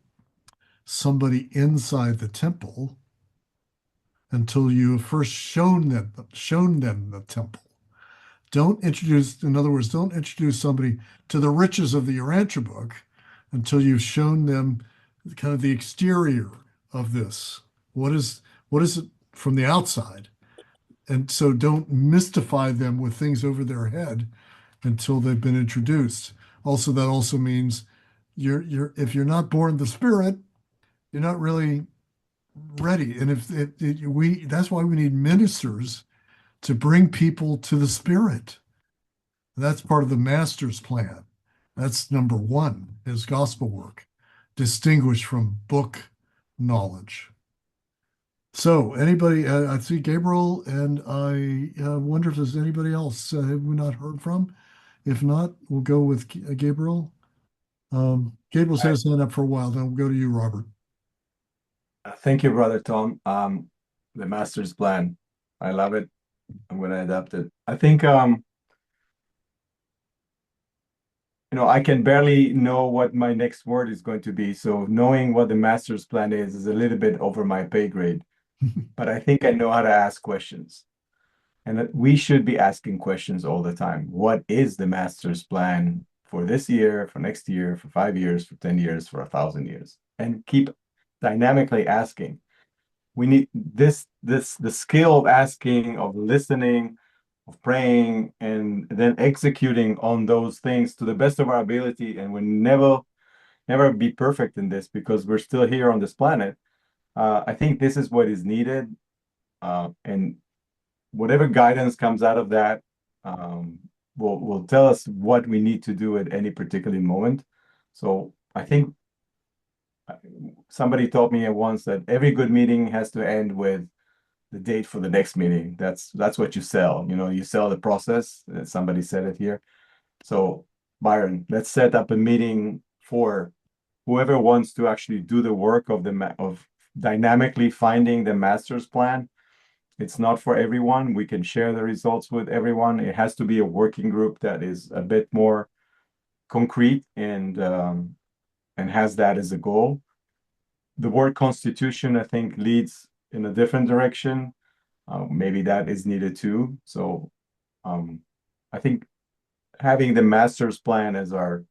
somebody inside the temple until you have first shown them the temple. Don't introduce, in other words, don't introduce somebody to the riches of the Urantia book until you've shown them kind of the exterior of this. What is it from the outside? And so don't mystify them with things over their head until they've been introduced. Also, that also means if you're not born of the Spirit, you're not really ready. And that's why we need ministers to bring people to the Spirit. That's part of the master's plan. That's number one, is gospel work, distinguished from book knowledge. So anybody, I see Gabriel, and I wonder if there's anybody else have we not heard from? If not, we'll go with Gabriel. Gabriel's had his hand up for a while. Then we'll go to you, Robert. Thank you, Brother Tom. The master's plan. I love it. I'm going to adapt it. I think, I can barely know what my next word is going to be. So knowing what the master's plan is a little bit over my pay grade. But I think I know how to ask questions. And that we should be asking questions all the time. What is the master's plan for this year, for next year, for 5 years, for 10 years, for 1,000 years? And keep dynamically asking. We need the skill of asking, of listening, of praying, and then executing on those things to the best of our ability. And we never be perfect in this because we're still here on this planet. I think this is what is needed. And whatever guidance comes out of that will tell us what we need to do at any particular moment. So I think somebody told me once that every good meeting has to end with the date for the next meeting. That's what you sell. You sell the process. Somebody said it here. So Byron, let's set up a meeting for whoever wants to actually do the work of dynamically finding the master's plan. It's not for everyone. We can share the results with everyone. It has to be a working group that is a bit more concrete and has that as a goal. The word constitution, I think, leads in a different direction. Maybe that is needed too. So I think having the master's plan as our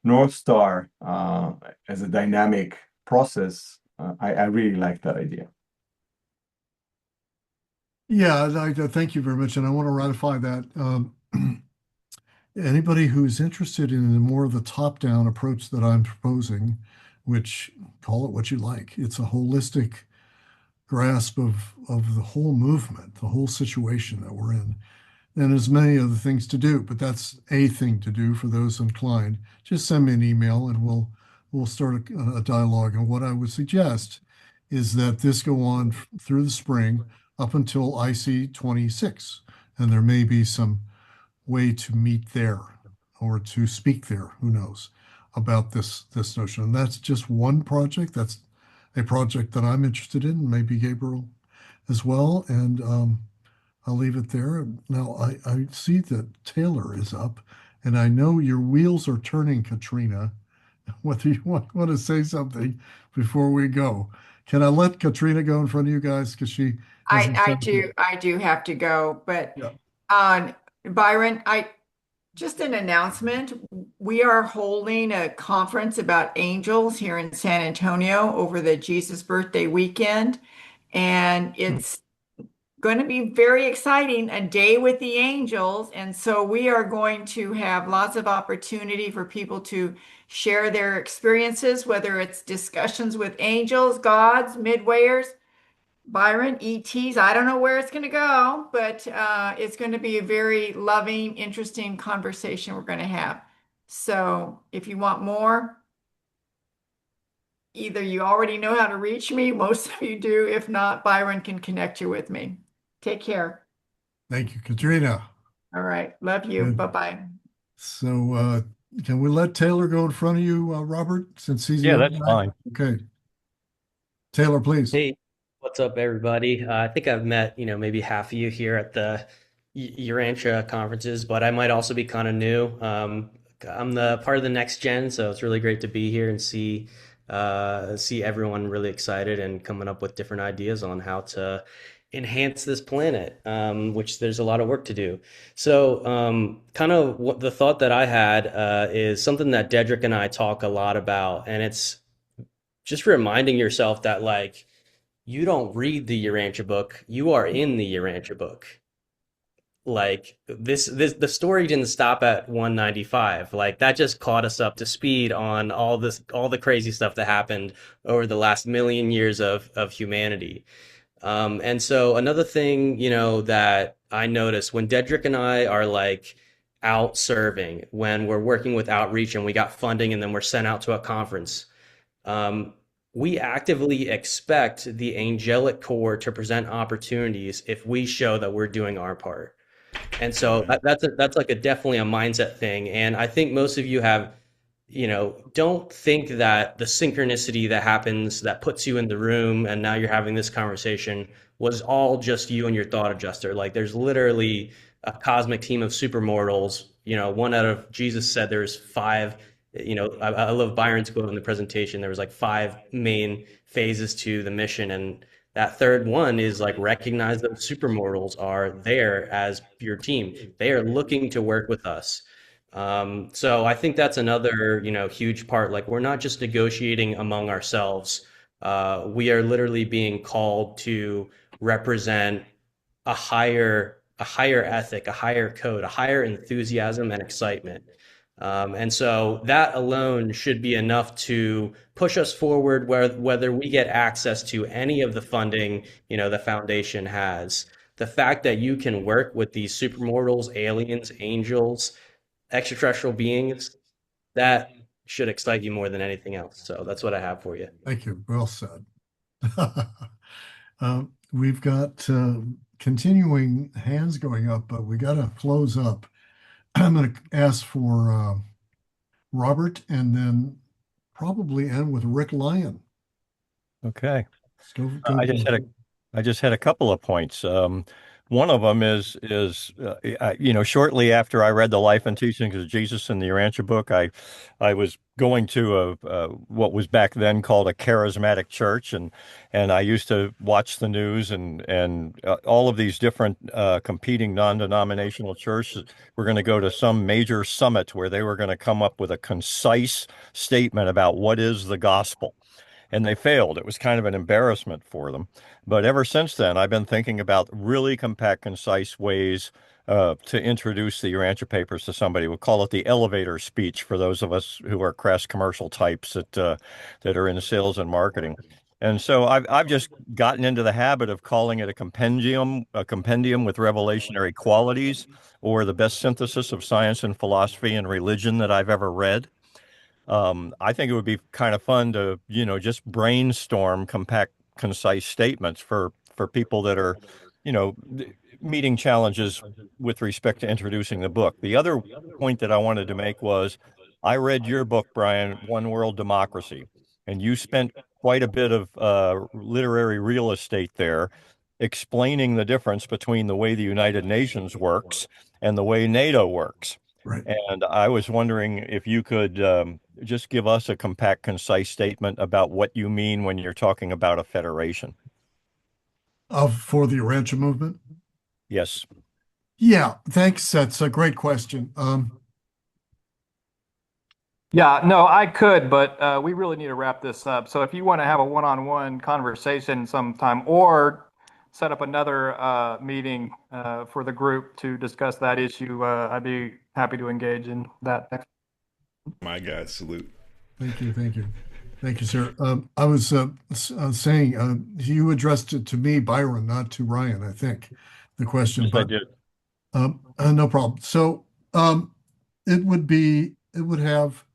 North Star as a dynamic process, I really like that idea. Yeah, thank you very much, and I want to ratify that. Anybody who's interested in more of the top-down approach that I'm proposing, which call it what you like, it's a holistic grasp of the whole movement, the whole situation that we're in. and there's many other things to do, but that's a thing to do for those inclined. Just send me an email and we'll start a dialogue. And what I would suggest is that this go on through the spring up until IC 26, and there may be some way to meet there or to speak there, who knows, about this notion. And that's just one project. That's a project that I'm interested in, maybe Gabriel as well. And I'll leave it there. Now, I see that Taylor is up, and I know your wheels are turning, Katrina, whether you want to say something before we go. Can I let Katrina go in front of you guys? Because she hasn't said I do have to go, but Yeah. Byron, just an announcement. We are holding a conference about angels here in San Antonio over the Jesus birthday weekend, and it's going to be very exciting, a day with the angels. And so we are going to have lots of opportunity for people to share their experiences, whether it's discussions with angels, gods, midwayers, Byron, ETs. I don't know where it's going to go, but it's going to be a very loving, interesting conversation we're going to have. So if you want more, either you already know how to reach me, most of you do. If not, Byron can connect you with me. Take care. Thank you, Katrina. All right. Love you. Good. Bye-bye. So can we let Taylor go in front of you, Robert, since he's the Yeah, other that's guy? fine. Okay. Taylor, please. Hey, what's up, everybody? I think I've met, maybe half of you here at the Urantia conferences, but I might also be kind of new. I'm the part of the next gen, so it's really great to be here and see everyone really excited and coming up with different ideas on how to enhance this planet, which there's a lot of work to do. So, kind of what the thought that I had is something that Dedrick and I talk a lot about, and it's just reminding yourself that like you don't read the Urantia book, you are in the Urantia book. Like this the story didn't stop at 195. Like that just caught us up to speed on all the crazy stuff that happened over the last million years of humanity. And so another thing, that I noticed when Dedrick and I are like out serving, when we're working with outreach and we got funding and then we're sent out to a conference, um, we actively expect the angelic core to present opportunities if we show that we're doing our part. And so that's like definitely a mindset thing. And I think most of you have, don't think that the synchronicity that happens that puts you in the room and now you're having this conversation was all just you and your thought adjuster. Like there's literally a cosmic team of supermortals. One out of Jesus said there's five. I love Byron's quote in the presentation. There was like five main phases to the mission, and that third one is like recognize that supermortals are there as your team. They are looking to work with us. So I think that's another, huge part. Like we're not just negotiating among ourselves. We are literally being called to represent a higher ethic, a higher code, a higher enthusiasm and excitement. And so that alone should be enough to push us forward whether we get access to any of the funding, the foundation has. The fact that you can work with these supermortals, aliens, angels, extraterrestrial beings, that should excite you more than anything else. So that's what I have for you. Thank you. Well said. We've got continuing hands going up, but we got to close up. I'm going to ask for Robert and then probably end with Rick Lyon. Okay. Go I just had a couple of points. One of them is shortly after I read the Life and Teachings of Jesus in the Urantia book, I was going to what was back then called a charismatic church, and I used to watch the news and all of these different competing non-denominational churches were going to go to some major summit where they were going to come up with a concise statement about what is the gospel. And they failed. It was kind of an embarrassment for them. But ever since then, I've been thinking about really compact, concise ways to introduce the Urantia papers to somebody. We'll call it the elevator speech for those of us who are crass commercial types that are in sales and marketing. And so I've just gotten into the habit of calling it a compendium with revelationary qualities, or the best synthesis of science and philosophy and religion that I've ever read. I think it would be kind of fun to, just brainstorm compact, concise statements for people that are, you know, meeting challenges with respect to introducing the book. The other point that I wanted to make was I read your book, Brian, One World Democracy, and you spent quite a bit of literary real estate there explaining the difference between the way the United Nations works and the way NATO works. Right. And I was wondering if you could just give us a compact, concise statement about what you mean when you're talking about a federation. For the Urantia movement? Yes. Yeah, thanks. That's a great question. Yeah, no, I could, but we really need to wrap this up. So if you want to have a one-on-one conversation sometime or set up another meeting for the group to discuss that issue, I'd be happy to engage in that. My God, salute. Thank you. Thank you. Thank you, sir. I was saying you addressed it to me, Byron, not to Ryan, I think, the question. Yes, I did. No problem. So it would have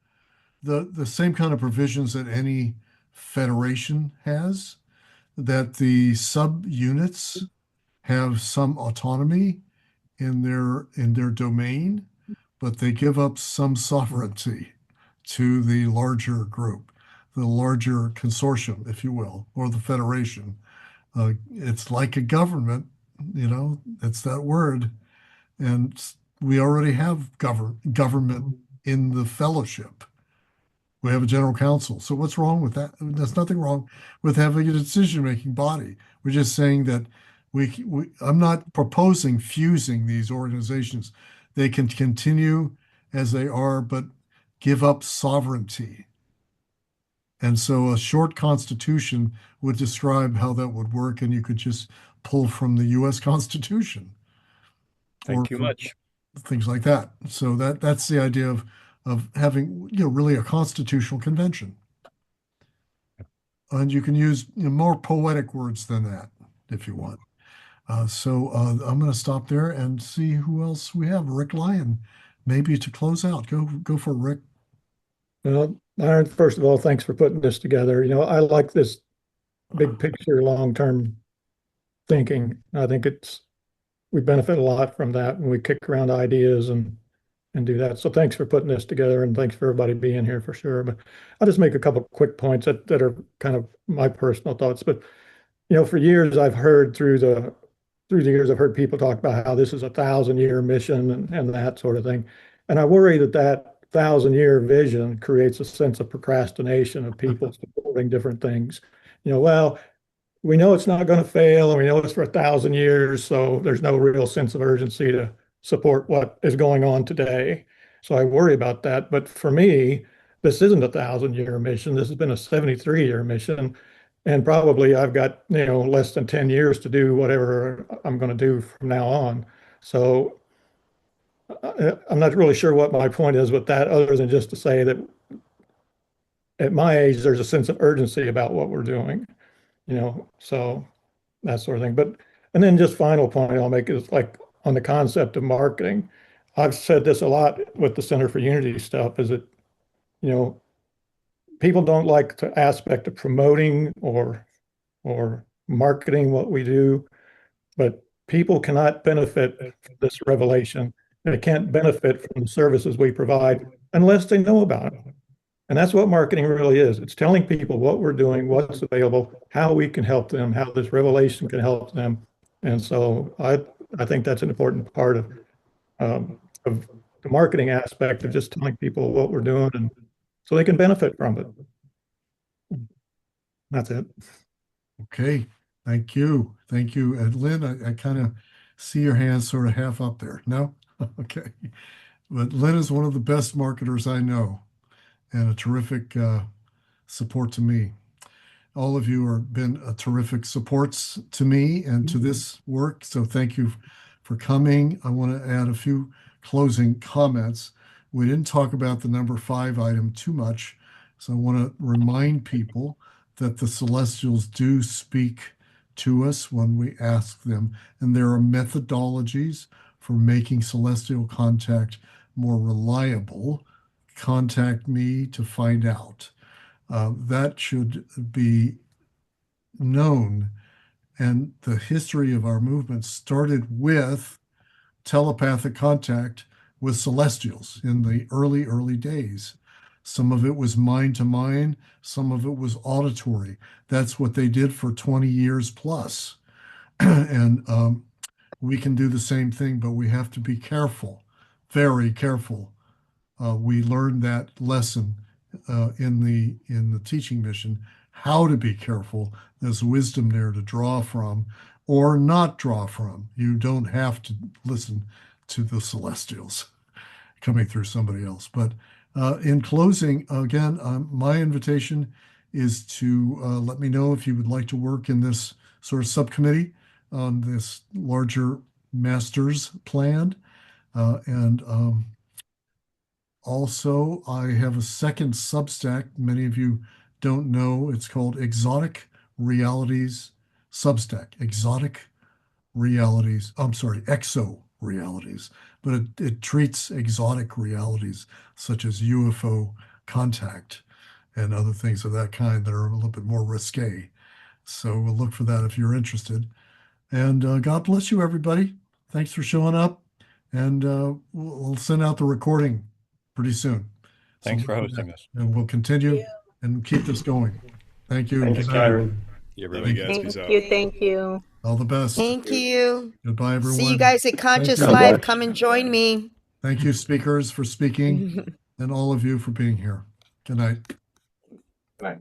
the same kind of provisions that any federation has, that the subunits have some autonomy in their domain, but they give up some sovereignty to the larger group, the larger consortium, if you will, or the federation. It's like a government, it's that word. And we already have government in the fellowship. We have a general counsel. So what's wrong with that? There's nothing wrong with having a decision-making body. We're just saying that I'm not proposing fusing these organizations. They can continue as they are, but give up sovereignty. And so a short constitution would describe how that would work, and you could just pull from the US Constitution. Thank you much. Things like that. So that's the idea of having, really a constitutional convention. And you can use more poetic words than that if you want. So I'm going to stop there and see who else we have. Rick Lyon, maybe to close out. Go for Rick. Well, Aaron, first of all, thanks for putting this together. I like this big picture, long-term thinking. I think we benefit a lot from that when we kick around ideas and do that. So thanks for putting this together, and thanks for everybody being here for sure. But I'll just make a couple quick points that are kind of my personal thoughts. But for years I've heard through the years I've heard people talk about how this is a 1,000-year mission and that sort of thing. And I worry that 1,000-year vision creates a sense of procrastination of people supporting different things. Well, we know it's not going to fail, and we know it's for 1,000 years, so there's no real sense of urgency to support what is going on today. So I worry about that. But for me, this isn't a 1,000-year mission. This has been a 73-year mission, and probably I've got less than 10 years to do whatever I'm going to do from now on. So I'm not really sure what my point is with that, other than just to say that at my age, there's a sense of urgency about what we're doing. So that sort of thing. And then just final point I'll make is like on the concept of marketing. I've said this a lot with the Center for Unity stuff, is that, people don't like the aspect of promoting or marketing what we do, but people cannot benefit from this revelation. They can't benefit from the services we provide unless they know about it. And that's what marketing really is. It's telling people what we're doing, what's available, how we can help them, how this revelation can help them. And so I think that's an important part of the marketing aspect of just telling people what we're doing, and so they can benefit from it. That's it. Okay. Thank you. Thank you. And Lynn, I kind of see your hand sort of half up there. No? Okay. But Lynn is one of the best marketers I know, and a terrific support to me. All of you have been terrific supports to me and to this work. So thank you for coming. I want to add a few closing comments. We didn't talk about the number 5 item too much. So I want to remind people that the celestials do speak to us when we ask them. And there are methodologies for making celestial contact more reliable. Contact me to find out. That should be known. And the history of our movement started with telepathic contact with celestials in the early days. Some of it was mind to mind, some of it was auditory. That's what they did for 20 years plus. And we can do the same thing, but we have to be careful, very careful. We learned that lesson in the teaching mission, how to be careful. There's wisdom there to draw from or not draw from. You don't have to listen to the celestials coming through somebody else. But in closing, again, my invitation is to let me know if you would like to work in this sort of subcommittee on this larger master's plan. And also, I have a second Substack. Many of you don't know. It's called Exotic Realities Substack. Exotic Realities. I'm sorry, Exo Realities. But it treats exotic realities such as UFO contact and other things of that kind that are a little bit more risque. So we'll look for that if you're interested. And God bless you, everybody. Thanks for showing up. And we'll send out the recording pretty soon. Thanks for hosting us. And we'll continue and keep this going. Thank you. Thanks, Byron. Everybody, guys, peace out. Thank you. All the best. Thank you. Goodbye, everyone. See you guys at Conscious you. Live. Come and join me. Thank you, speakers, for speaking, and all of you for being here. Good night. Good night.